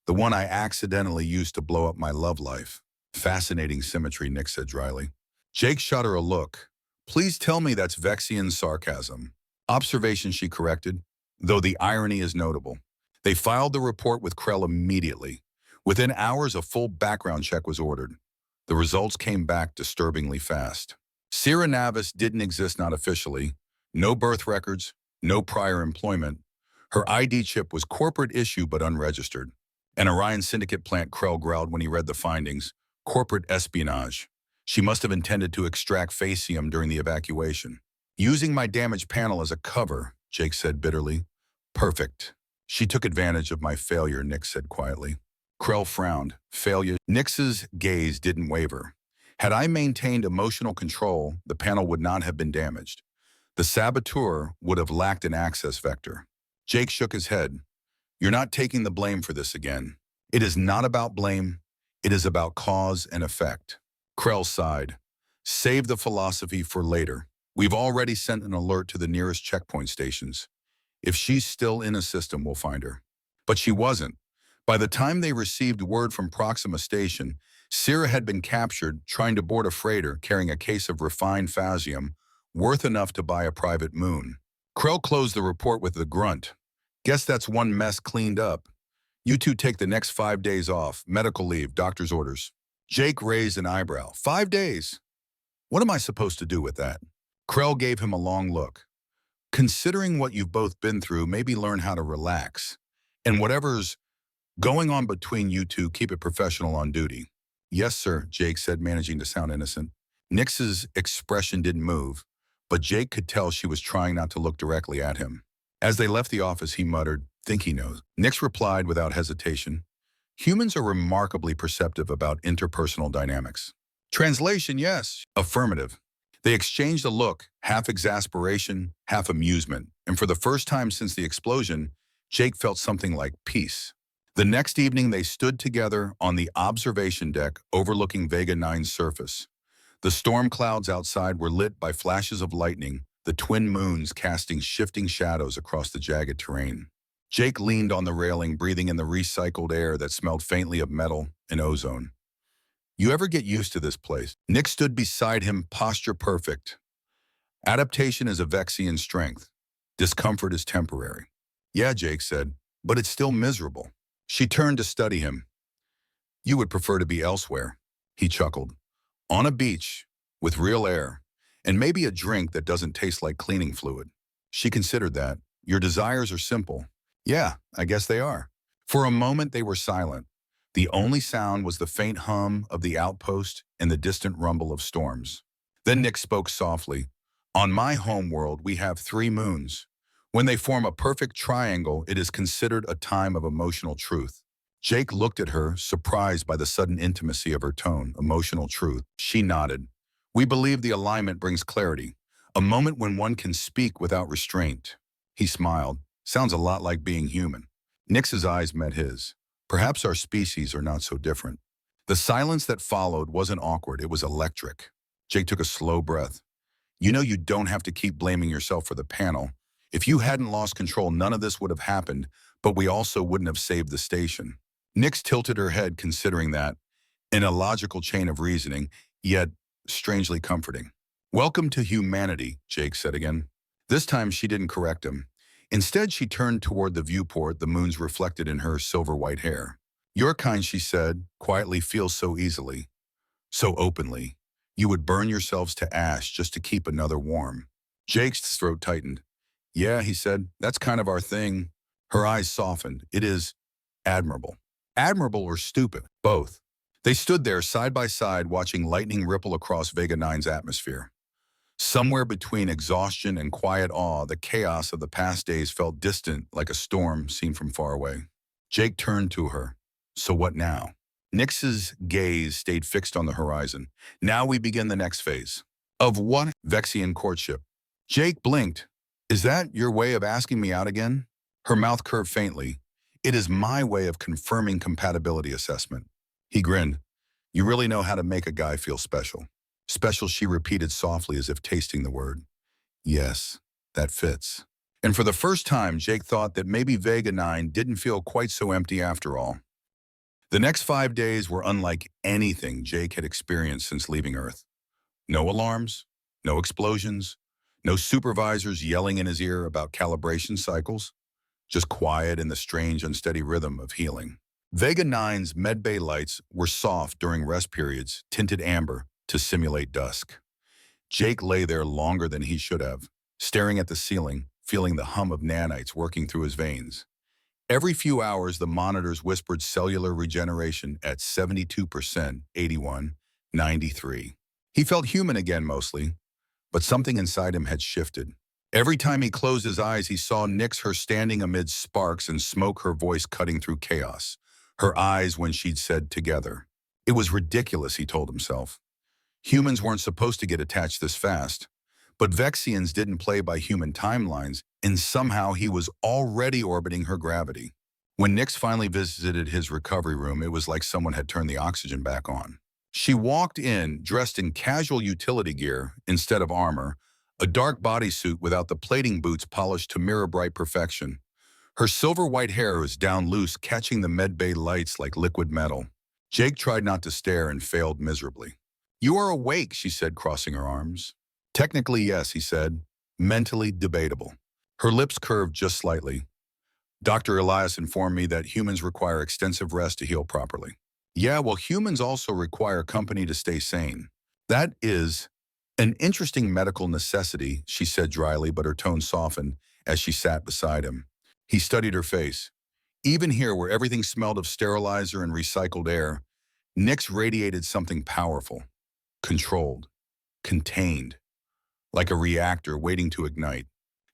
The one I accidentally used to blow up my love life. Fascinating symmetry, Nix said dryly. Jake shot her a look. Please tell me that's Vexian sarcasm. Observation, she corrected, though the irony is notable. They filed the report with Krell immediately. Within hours, a full background check was ordered. The results came back disturbingly fast. Syra Navis didn't exist, not officially. No birth records, no prior employment. Her ID chip was corporate issue but unregistered. An Orion Syndicate plant, Krell growled when he read the findings. Corporate espionage. She must have intended to extract Vexian during the evacuation. Using my damaged panel as a cover, Jake said bitterly. Perfect. She took advantage of my failure, Nix said quietly. Krell frowned. Failure. Nix's gaze didn't waver. Had I maintained emotional control, the panel would not have been damaged. The saboteur would have lacked an access vector. Jake shook his head. You're not taking the blame for this again. It is not about blame. It is about cause and effect. Krell sighed. Save the philosophy for later. We've already sent an alert to the nearest checkpoint stations. If she's still in a system, we'll find her. But she wasn't. By the time they received word from Proxima Station, Syra had been captured trying to board a freighter carrying a case of refined Vexian, worth enough to buy a private moon. Krell closed the report with a grunt. Guess that's one mess cleaned up. You two take the next 5 days off, medical leave, doctor's orders. Jake raised an eyebrow. 5 days? What am I supposed to do with that? Krell gave him a long look. Considering what you've both been through, maybe learn how to relax. And whatever's going on between you two, keep it professional on duty. Yes, sir, Jake said, managing to sound innocent. Nix's expression didn't move, but Jake could tell she was trying not to look directly at him. As they left the office, he muttered, think he knows. Nix replied without hesitation. Humans are remarkably perceptive about interpersonal dynamics. Translation, yes. Affirmative. They exchanged a look, half exasperation, half amusement, and for the first time since the explosion, Jake felt something like peace. The next evening, they stood together on the observation deck overlooking Vega 9's surface. The storm clouds outside were lit by flashes of lightning, the twin moons casting shifting shadows across the jagged terrain. Jake leaned on the railing, breathing in the recycled air that smelled faintly of metal and ozone. You ever get used to this place? Nick stood beside him, posture perfect. Adaptation is a Vexian strength. Discomfort is temporary. Yeah, Jake said, but it's still miserable. She turned to study him. You would prefer to be elsewhere. He chuckled. On a beach, with real air, and maybe a drink that doesn't taste like cleaning fluid. She considered that. Your desires are simple. Yeah, I guess they are. For a moment they were silent. The only sound was the faint hum of the outpost and the distant rumble of storms. Then Nick spoke softly. On my home world, we have 3 moons. When they form a perfect triangle, it is considered a time of emotional truth. Jake looked at her, surprised by the sudden intimacy of her tone. Emotional truth. She nodded. We believe the alignment brings clarity, a moment when one can speak without restraint. He smiled. Sounds a lot like being human. Nick's eyes met his. Perhaps our species are not so different. The silence that followed wasn't awkward, it was electric. Jake took a slow breath. You know you don't have to keep blaming yourself for the panel. If you hadn't lost control, none of this would have happened, but we also wouldn't have saved the station. Nix tilted her head, considering that, in a logical chain of reasoning, yet strangely comforting. Welcome to humanity, Jake said again. This time she didn't correct him. Instead, she turned toward the viewport, the moons reflected in her silver-white hair. Your kind, she said, quietly feels so easily, so openly. You would burn yourselves to ash just to keep another warm. Jake's throat tightened. Yeah, he said, that's kind of our thing. Her eyes softened. It is admirable. Admirable or stupid? Both. They stood there side by side, watching lightning ripple across Vega 9's atmosphere. Somewhere between exhaustion and quiet awe, the chaos of the past days felt distant, like a storm seen from far away. Jake turned to her. So what now? Nix's gaze stayed fixed on the horizon. Now we begin the next phase. Of what? Vexian courtship. Jake blinked. Is that your way of asking me out again? Her mouth curved faintly. It is my way of confirming compatibility assessment. He grinned. You really know how to make a guy feel special. Special, she repeated softly as if tasting the word. Yes, that fits. And for the first time, Jake thought that maybe Vega 9 didn't feel quite so empty after all. The next 5 days were unlike anything Jake had experienced since leaving Earth. No alarms, no explosions, no supervisors yelling in his ear about calibration cycles, just quiet and the strange, unsteady rhythm of healing. Vega 9's medbay lights were soft during rest periods, tinted amber to simulate dusk. Jake lay there longer than he should have, staring at the ceiling, feeling the hum of nanites working through his veins. Every few hours, the monitors whispered cellular regeneration at 72%, 81, 93. He felt human again mostly, but something inside him had shifted. Every time he closed his eyes, he saw Nix, her standing amid sparks and smoke, her voice cutting through chaos, her eyes when she'd said together. It was ridiculous, he told himself. Humans weren't supposed to get attached this fast, but Vexians didn't play by human timelines, and somehow he was already orbiting her gravity. When Nix finally visited his recovery room, it was like someone had turned the oxygen back on. She walked in, dressed in casual utility gear instead of armor, a dark bodysuit without the plating boots polished to mirror-bright perfection. Her silver-white hair was down loose, catching the medbay lights like liquid metal. Jake tried not to stare and failed miserably. You are awake, she said, crossing her arms. Technically, yes, he said. Mentally debatable. Her lips curved just slightly. Dr. Elias informed me that humans require extensive rest to heal properly. Yeah, well, humans also require company to stay sane. That is an interesting medical necessity, she said dryly, but her tone softened as she sat beside him. He studied her face. Even here, where everything smelled of sterilizer and recycled air, Nix radiated something powerful, controlled, contained, like a reactor waiting to ignite.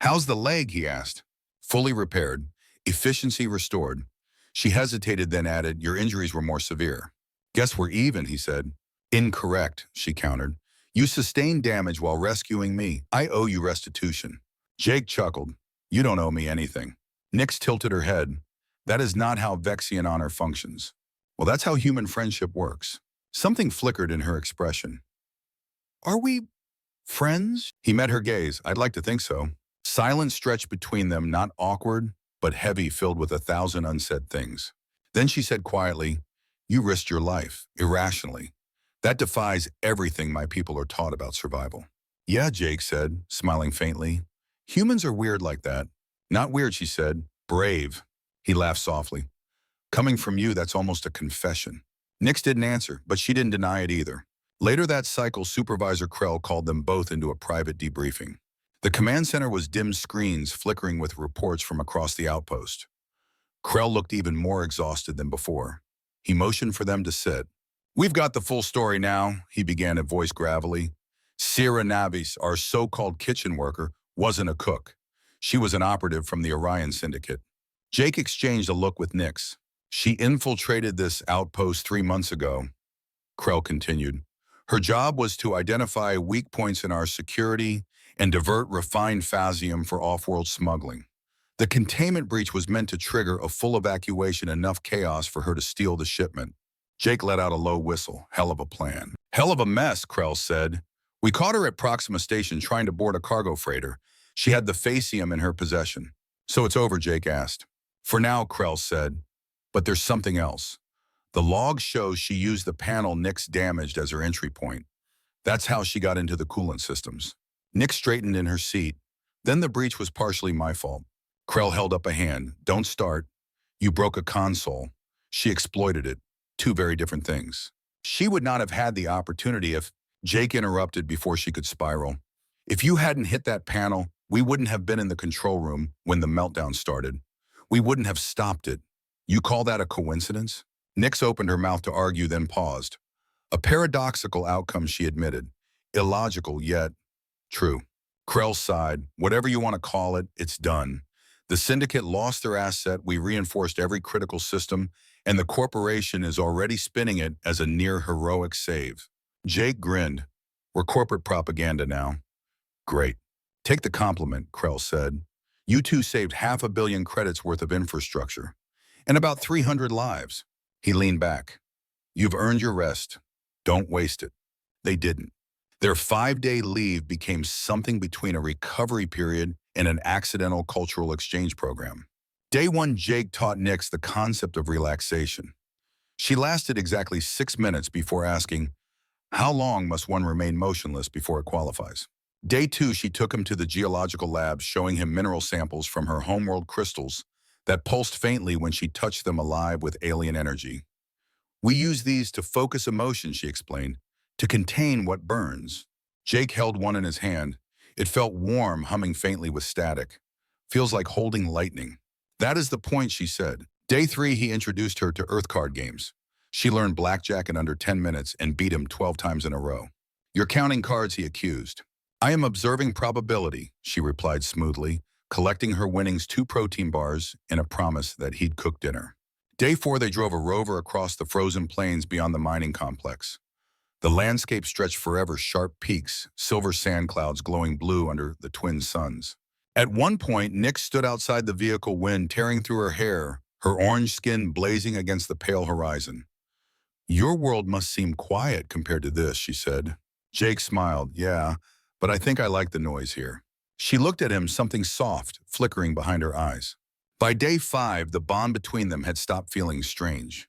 How's the leg, he asked. Fully repaired, efficiency restored. She hesitated, then added, your injuries were more severe. Guess we're even, he said. Incorrect, she countered. You sustained damage while rescuing me. I owe you restitution. Jake chuckled. You don't owe me anything. Nix tilted her head. That is not how Vexian honor functions. Well, that's how human friendship works. Something flickered in her expression. Are we friends? He met her gaze. I'd like to think so. Silence stretched between them, not awkward, but heavy, filled with 1,000 unsaid things. Then she said quietly, you risked your life, irrationally. That defies everything my people are taught about survival. Yeah, Jake said, smiling faintly. Humans are weird like that. Not weird, she said. Brave. He laughed softly. Coming from you, that's almost a confession. Nix didn't answer, but she didn't deny it either. Later that cycle, Supervisor Krell called them both into a private debriefing. The command center was dim screens flickering with reports from across the outpost. Krell looked even more exhausted than before. He motioned for them to sit. We've got the full story now, he began, a voice gravelly. Sierra Navis, our so-called kitchen worker, wasn't a cook. She was an operative from the Orion Syndicate. Jake exchanged a look with Nix. She infiltrated this outpost 3 months ago, Krell continued. Her job was to identify weak points in our security and divert refined phasium for off-world smuggling. The containment breach was meant to trigger a full evacuation, enough chaos for her to steal the shipment. Jake let out a low whistle. Hell of a plan. Hell of a mess, Krell said. We caught her at Proxima Station trying to board a cargo freighter. She had the phasium in her possession. So it's over, Jake asked. For now, Krell said. But there's something else. The log shows she used the panel Nix damaged as her entry point. That's how she got into the coolant systems. Nix straightened in her seat. Then the breach was partially my fault. Krell held up a hand. Don't start. You broke a console. She exploited it. Two very different things. She would not have had the opportunity if Jake interrupted before she could spiral. If you hadn't hit that panel, we wouldn't have been in the control room when the meltdown started. We wouldn't have stopped it. You call that a coincidence? Nix opened her mouth to argue, then paused. A paradoxical outcome, she admitted. Illogical, yet true. Krell sighed. Whatever you want to call it, it's done. The Syndicate lost their asset, we reinforced every critical system, and the corporation is already spinning it as a near-heroic save. Jake grinned. We're corporate propaganda now. Great. Take the compliment, Krell said. You two saved 500 million credits worth of infrastructure. And about 300 lives. He leaned back. You've earned your rest. Don't waste it. They didn't. Their 5-day leave became something between a recovery period and an accidental cultural exchange program. Day 1, Jake taught Nix the concept of relaxation. She lasted exactly 6 minutes before asking, how long must one remain motionless before it qualifies? Day 2, she took him to the geological lab, showing him mineral samples from her homeworld crystals that pulsed faintly when she touched them, alive with alien energy. We use these to focus emotion, she explained, to contain what burns. Jake held one in his hand. It felt warm, humming faintly with static. Feels like holding lightning. That is the point, she said. Day 3, he introduced her to Earth card games. She learned blackjack in under 10 minutes and beat him 12 times in a row. You're counting cards, he accused. I am observing probability, she replied smoothly, collecting her winnings 2 protein bars and a promise that he'd cook dinner. Day 4, they drove a rover across the frozen plains beyond the mining complex. The landscape stretched forever, sharp peaks, silver sand clouds glowing blue under the twin suns. At one point, Nix stood outside the vehicle, wind tearing through her hair, her orange skin blazing against the pale horizon. Your world must seem quiet compared to this, she said. Jake smiled. Yeah, but I think I like the noise here. She looked at him, something soft flickering behind her eyes. By day 5, the bond between them had stopped feeling strange.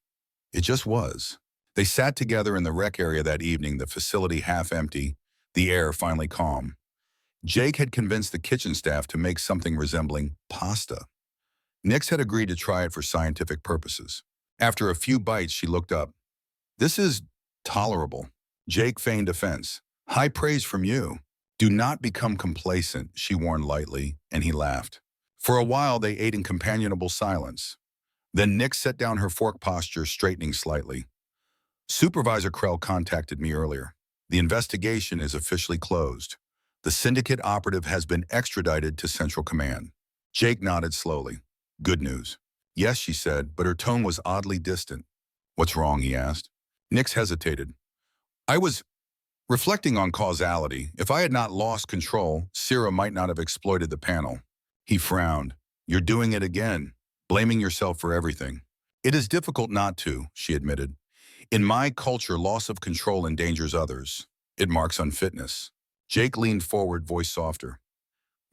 It just was. They sat together in the rec area that evening, the facility half empty, the air finally calm. Jake had convinced the kitchen staff to make something resembling pasta. Nix had agreed to try it for scientific purposes. After a few bites, she looked up. This is tolerable. Jake feigned offense. High praise from you. Do not become complacent, she warned lightly, and he laughed. For a while, they ate in companionable silence. Then Nix set down her fork posture, straightening slightly. Supervisor Krell contacted me earlier. The investigation is officially closed. The Syndicate operative has been extradited to Central Command. Jake nodded slowly. Good news. Yes, she said, but her tone was oddly distant. What's wrong, he asked. Nix hesitated. I was reflecting on causality. If I had not lost control, Sierra might not have exploited the panel. He frowned. You're doing it again, blaming yourself for everything. It is difficult not to, she admitted. In my culture, loss of control endangers others. It marks unfitness. Jake leaned forward, voice softer.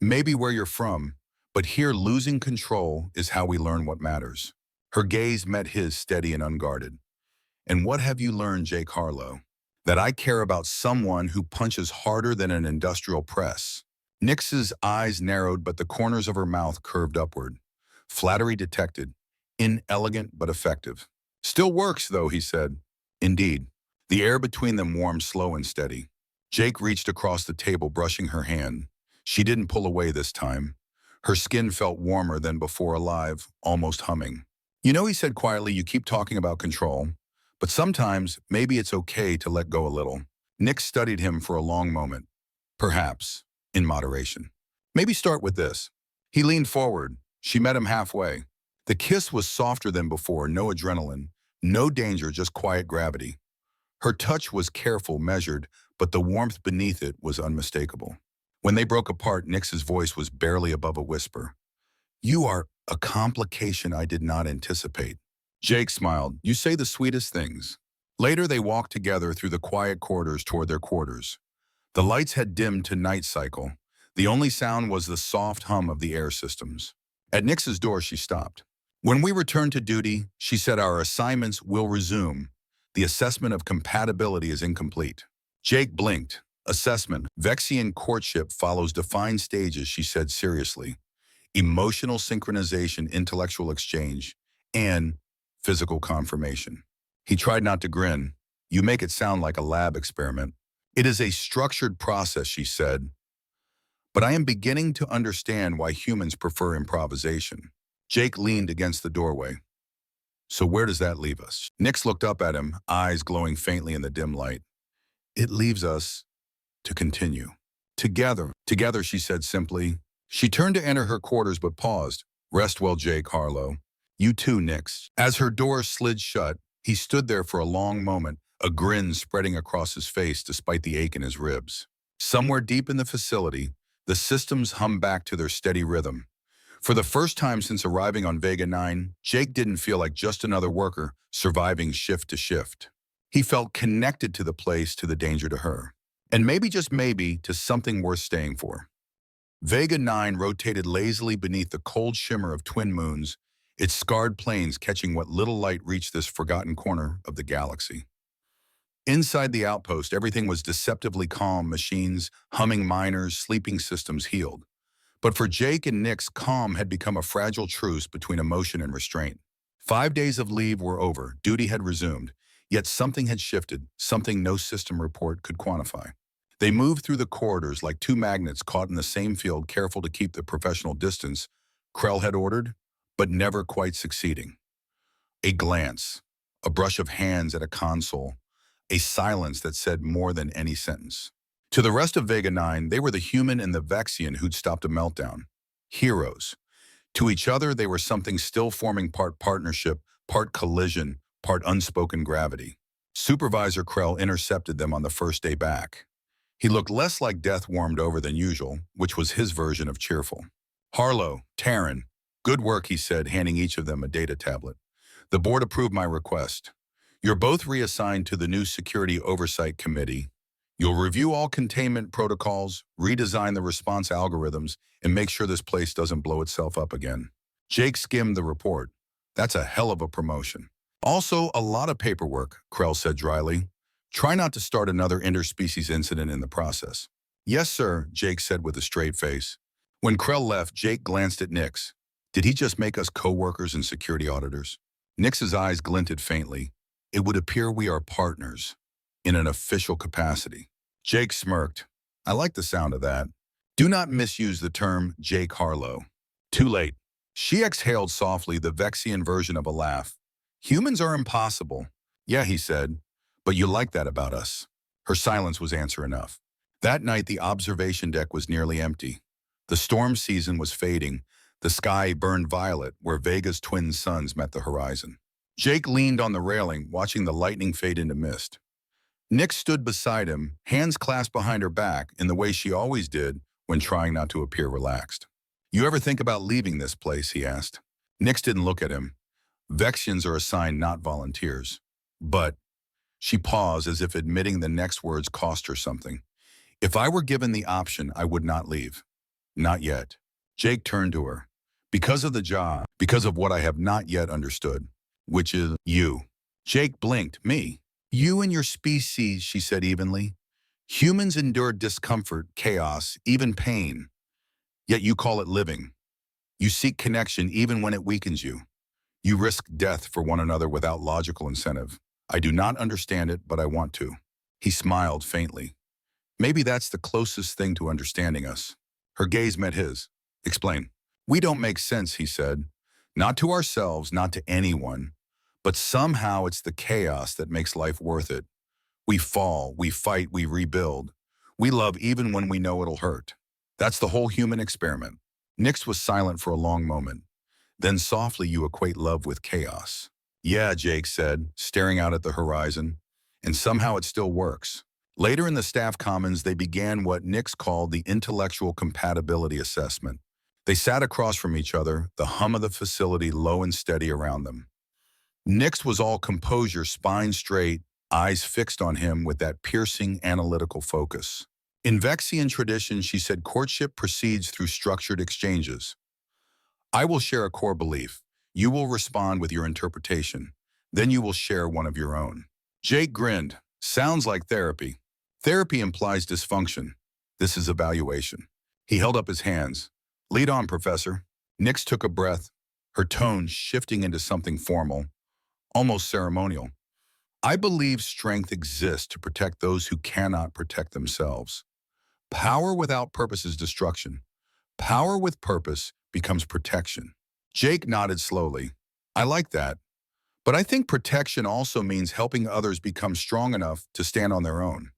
Maybe where you're from, but here losing control is how we learn what matters. Her gaze met his, steady and unguarded. And what have you learned, Jake Harlo? That I care about someone who punches harder than an industrial press. Nix's eyes narrowed, but the corners of her mouth curved upward. Flattery detected. Inelegant but effective. Still works, though, he said. Indeed. The air between them warmed slow and steady. Jake reached across the table, brushing her hand. She didn't pull away this time. Her skin felt warmer than before, alive, almost humming. You know, he said quietly, you keep talking about control, but sometimes maybe it's okay to let go a little. Nick studied him for a long moment. Perhaps, in moderation. Maybe start with this. He leaned forward. She met him halfway. The kiss was softer than before, no adrenaline, no danger, just quiet gravity. Her touch was careful, measured, but the warmth beneath it was unmistakable. When they broke apart, Nix's voice was barely above a whisper. You are a complication I did not anticipate. Jake smiled. You say the sweetest things. Later, they walked together through the quiet corridors toward their quarters. The lights had dimmed to night cycle. The only sound was the soft hum of the air systems. At Nix's door, she stopped. When we return to duty, she said, our assignments will resume. The assessment of compatibility is incomplete. Jake blinked. Assessment. Vexian courtship follows defined stages, she said seriously. Emotional synchronization, intellectual exchange, and physical confirmation. He tried not to grin. You make it sound like a lab experiment. It is a structured process, she said. But I am beginning to understand why humans prefer improvisation. Jake leaned against the doorway. So where does that leave us? Nix looked up at him, eyes glowing faintly in the dim light. It leaves us to continue. Together, she said simply. She turned to enter her quarters but paused. Rest well, Jake Harlo. You too, Nix. As her door slid shut, he stood there for a long moment, a grin spreading across his face despite the ache in his ribs. Somewhere deep in the facility, the systems hummed back to their steady rhythm. For the first time since arriving on Vega 9, Jake didn't feel like just another worker surviving shift to shift. He felt connected to the place, to the danger, to her. And maybe, just maybe, to something worth staying for. Vega 9 rotated lazily beneath the cold shimmer of twin moons, its scarred planes catching what little light reached this forgotten corner of the galaxy. Inside the outpost, everything was deceptively calm, machines, humming miners, sleeping systems healed. But for Jake and Nix, calm had become a fragile truce between emotion and restraint. 5 days of leave were over, duty had resumed, yet something had shifted, something no system report could quantify. They moved through the corridors like two magnets caught in the same field, careful to keep the professional distance Krell had ordered, but never quite succeeding. A glance, a brush of hands at a console, a silence that said more than any sentence. To the rest of Vega 9, they were the human and the Vexian who'd stopped a meltdown. Heroes. To each other, they were something still forming, part partnership, part collision, part unspoken gravity. Supervisor Krell intercepted them on the first day back. He looked less like death warmed over than usual, which was his version of cheerful. Harlo, Terran, good work, he said, handing each of them a data tablet. The board approved my request. You're both reassigned to the new Security Oversight Committee. You'll review all containment protocols, redesign the response algorithms, and make sure this place doesn't blow itself up again. Jake skimmed the report. That's a hell of a promotion. Also, a lot of paperwork, Krell said dryly. Try not to start another interspecies incident in the process. Yes, sir, Jake said with a straight face. When Krell left, Jake glanced at Nix. Did he just make us co-workers and security auditors? Nix's eyes glinted faintly. It would appear we are partners, in an official capacity. Jake smirked. I like the sound of that. Do not misuse the term Jake Harlo. Too late. She exhaled softly, the Vexian version of a laugh. Humans are impossible. Yeah, he said. But you like that about us. Her silence was answer enough. That night, the observation deck was nearly empty. The storm season was fading. The sky burned violet where Vega's twin suns met the horizon. Jake leaned on the railing, watching the lightning fade into mist. Nix stood beside him, hands clasped behind her back in the way she always did when trying not to appear relaxed. You ever think about leaving this place, he asked. Nix didn't look at him. Vexians are assigned, not volunteers. But she paused as if admitting the next words cost her something. If I were given the option, I would not leave. Not yet. Jake turned to her. Because of the job, because of what I have not yet understood, which is you. Jake blinked. Me. You and your species, she said evenly. Humans endure discomfort, chaos, even pain, yet you call it living. You seek connection even when it weakens you. You risk death for one another without logical incentive. I do not understand it, but I want to. He smiled faintly. Maybe that's the closest thing to understanding us. Her gaze met his. Explain. We don't make sense, he said. Not to ourselves, not to anyone. But somehow it's the chaos that makes life worth it. We fall, we fight, we rebuild. We love even when we know it'll hurt. That's the whole human experiment. Nix was silent for a long moment. Then softly you equate love with chaos. Yeah, Jake said, staring out at the horizon. And somehow it still works. Later in the staff commons, they began what Nix called the intellectual compatibility assessment. They sat across from each other, the hum of the facility low and steady around them. Nix was all composure, spine straight, eyes fixed on him with that piercing analytical focus. In Vexian tradition, she said courtship proceeds through structured exchanges. I will share a core belief. You will respond with your interpretation. Then you will share one of your own. Jake grinned. Sounds like therapy. Therapy implies dysfunction. This is evaluation. He held up his hands. Lead on, Professor. Nix took a breath, her tone shifting into something formal, almost ceremonial. I believe strength exists to protect those who cannot protect themselves. Power without purpose is destruction. Power with purpose becomes protection. Jake nodded slowly. I like that. But I think protection also means helping others become strong enough to stand on their own.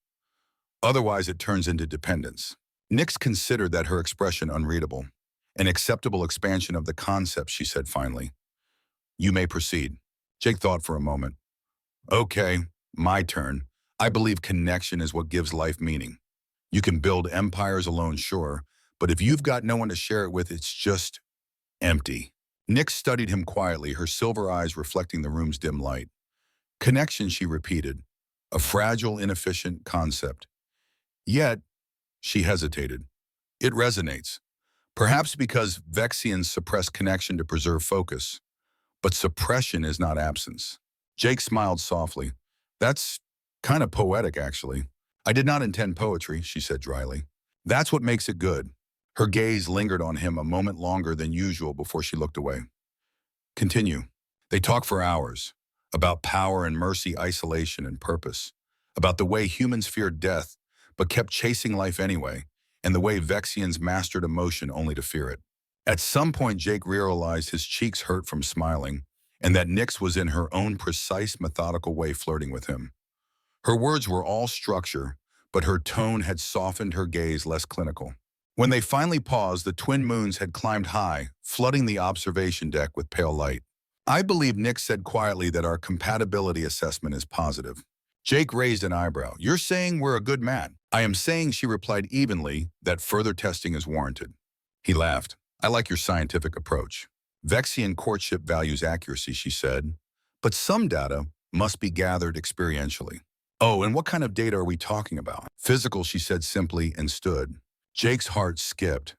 Otherwise, it turns into dependence. Nix considered that her expression unreadable. An acceptable expansion of the concept, she said finally. You may proceed. Jake thought for a moment. Okay, my turn. I believe connection is what gives life meaning. You can build empires alone, sure, but if you've got no one to share it with, it's just empty. Nix studied him quietly, her silver eyes reflecting the room's dim light. Connection, she repeated. A fragile, inefficient concept. Yet, she hesitated. It resonates. Perhaps because Vexians suppress connection to preserve focus. But suppression is not absence. Jake smiled softly. That's kind of poetic, actually. I did not intend poetry, she said dryly. That's what makes it good. Her gaze lingered on him a moment longer than usual before she looked away. Continue. They talked for hours. About power and mercy, isolation and purpose. About the way humans feared death, but kept chasing life anyway. And the way Vexians mastered emotion only to fear it. At some point, Jake realized his cheeks hurt from smiling, and that Nix was in her own precise, methodical way flirting with him. Her words were all structure, but her tone had softened, her gaze less clinical. When they finally paused, the twin moons had climbed high, flooding the observation deck with pale light. I believe Nix said quietly that our compatibility assessment is positive. Jake raised an eyebrow. You're saying we're a good match. I am saying, she replied evenly, that further testing is warranted. He laughed. I like your scientific approach. Vexian courtship values accuracy, she said, but some data must be gathered experientially. Oh, and what kind of data are we talking about? Physical, she said simply and stood. Jake's heart skipped.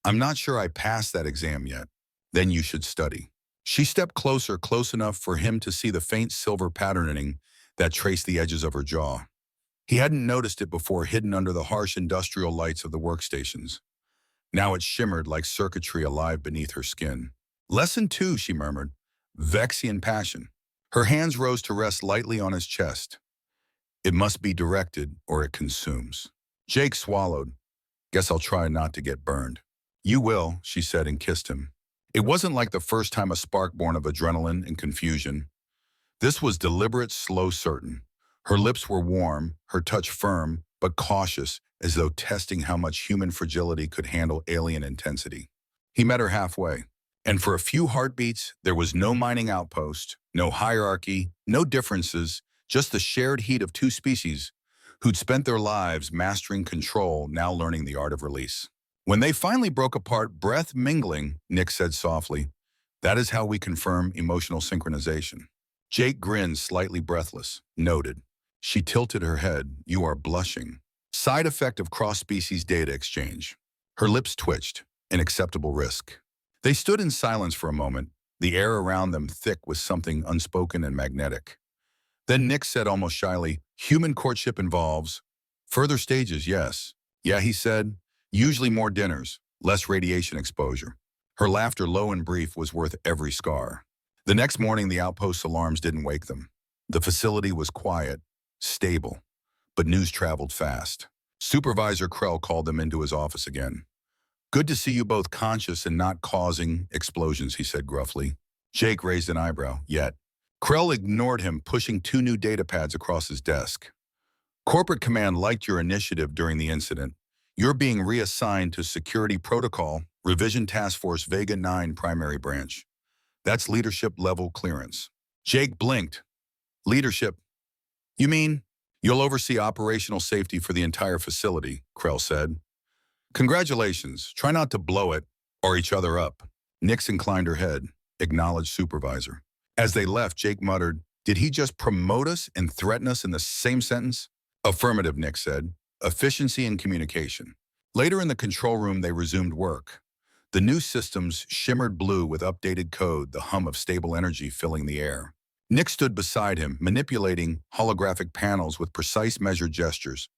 I'm not sure I passed that exam yet. Then you should study. She stepped closer, close enough for him to see the faint silver patterning that traced the edges of her jaw. He hadn't noticed it before, hidden under the harsh industrial lights of the workstations. Now it shimmered like circuitry alive beneath her skin. Lesson 2, she murmured. Vexian passion. Her hands rose to rest lightly on his chest. It must be directed or it consumes. Jake swallowed. Guess I'll try not to get burned. You will, she said and kissed him. It wasn't like the first time, a spark born of adrenaline and confusion. This was deliberate, slow, certain. Her lips were warm, her touch firm, but cautious, as though testing how much human fragility could handle alien intensity. He met her halfway, and for a few heartbeats, there was no mining outpost, no hierarchy, no differences, just the shared heat of two species who'd spent their lives mastering control, now learning the art of release. When they finally broke apart, breath mingling, Nick said softly, that is how we confirm emotional synchronization. Jake grinned, slightly breathless. Noted. She tilted her head. You are blushing. Side effect of cross-species data exchange. Her lips twitched. An acceptable risk. They stood in silence for a moment, the air around them thick with something unspoken and magnetic. Then Nick said almost shyly, human courtship involves further stages, yes. Yeah, he said, usually more dinners, less radiation exposure. Her laughter, low and brief, was worth every scar. The next morning, the outpost's alarms didn't wake them. The facility was quiet, stable, but news traveled fast. Supervisor Krell called them into his office again. Good to see you both conscious and not causing explosions, he said gruffly. Jake raised an eyebrow, yet. Krell ignored him, pushing 2 new data pads across his desk. Corporate Command liked your initiative during the incident. You're being reassigned to Security Protocol, Revision Task Force Vega 9 Primary Branch. That's leadership level clearance. Jake blinked. Leadership? You mean? You'll oversee operational safety for the entire facility, Krell said. Congratulations. Try not to blow it or each other up. Nix inclined her head, acknowledged supervisor. As they left, Jake muttered, did he just promote us and threaten us in the same sentence? Affirmative, Nick said. Efficiency and communication. Later in the control room, they resumed work. The new systems shimmered blue with updated code, the hum of stable energy filling the air. Nick stood beside him, manipulating holographic panels with precise measured gestures.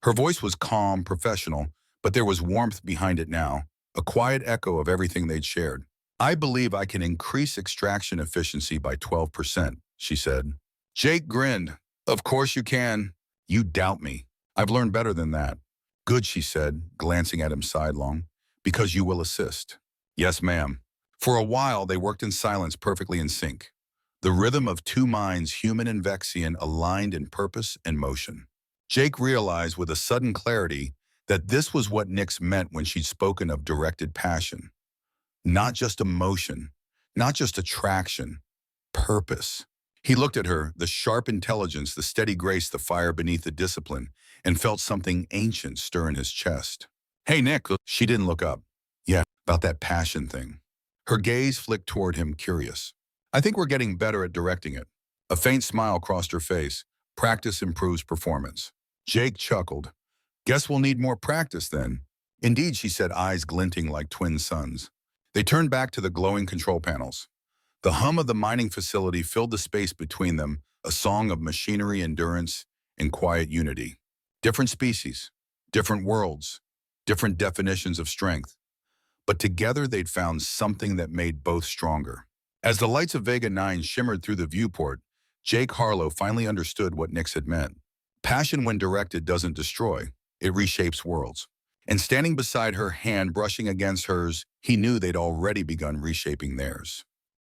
Her voice was calm, professional, but there was warmth behind it now, a quiet echo of everything they'd shared. I believe I can increase extraction efficiency by 12%, she said. Jake grinned. Of course you can. You doubt me. I've learned better than that. Good, she said, glancing at him sidelong. Because you will assist. Yes, ma'am. For a while, they worked in silence, perfectly in sync. The rhythm of 2 minds, human and Vexian, aligned in purpose and motion. Jake realized with a sudden clarity that this was what Nix meant when she'd spoken of directed passion. Not just emotion, not just attraction, purpose. He looked at her, the sharp intelligence, the steady grace, the fire beneath the discipline, and felt something ancient stir in his chest. Hey, Nick, she didn't look up. Yeah, about that passion thing. Her gaze flicked toward him, curious. I think we're getting better at directing it. A faint smile crossed her face. Practice improves performance. Jake chuckled. Guess we'll need more practice then. Indeed, she said, eyes glinting like twin suns. They turned back to the glowing control panels. The hum of the mining facility filled the space between them, a song of machinery, endurance, and quiet unity. Different species, different worlds, different definitions of strength. But together they'd found something that made both stronger. As the lights of Vega 9 shimmered through the viewport, Jake Harlo finally understood what Nix had meant. Passion, when directed, doesn't destroy. It reshapes worlds. And standing beside her, hand brushing against hers, he knew they'd already begun reshaping theirs.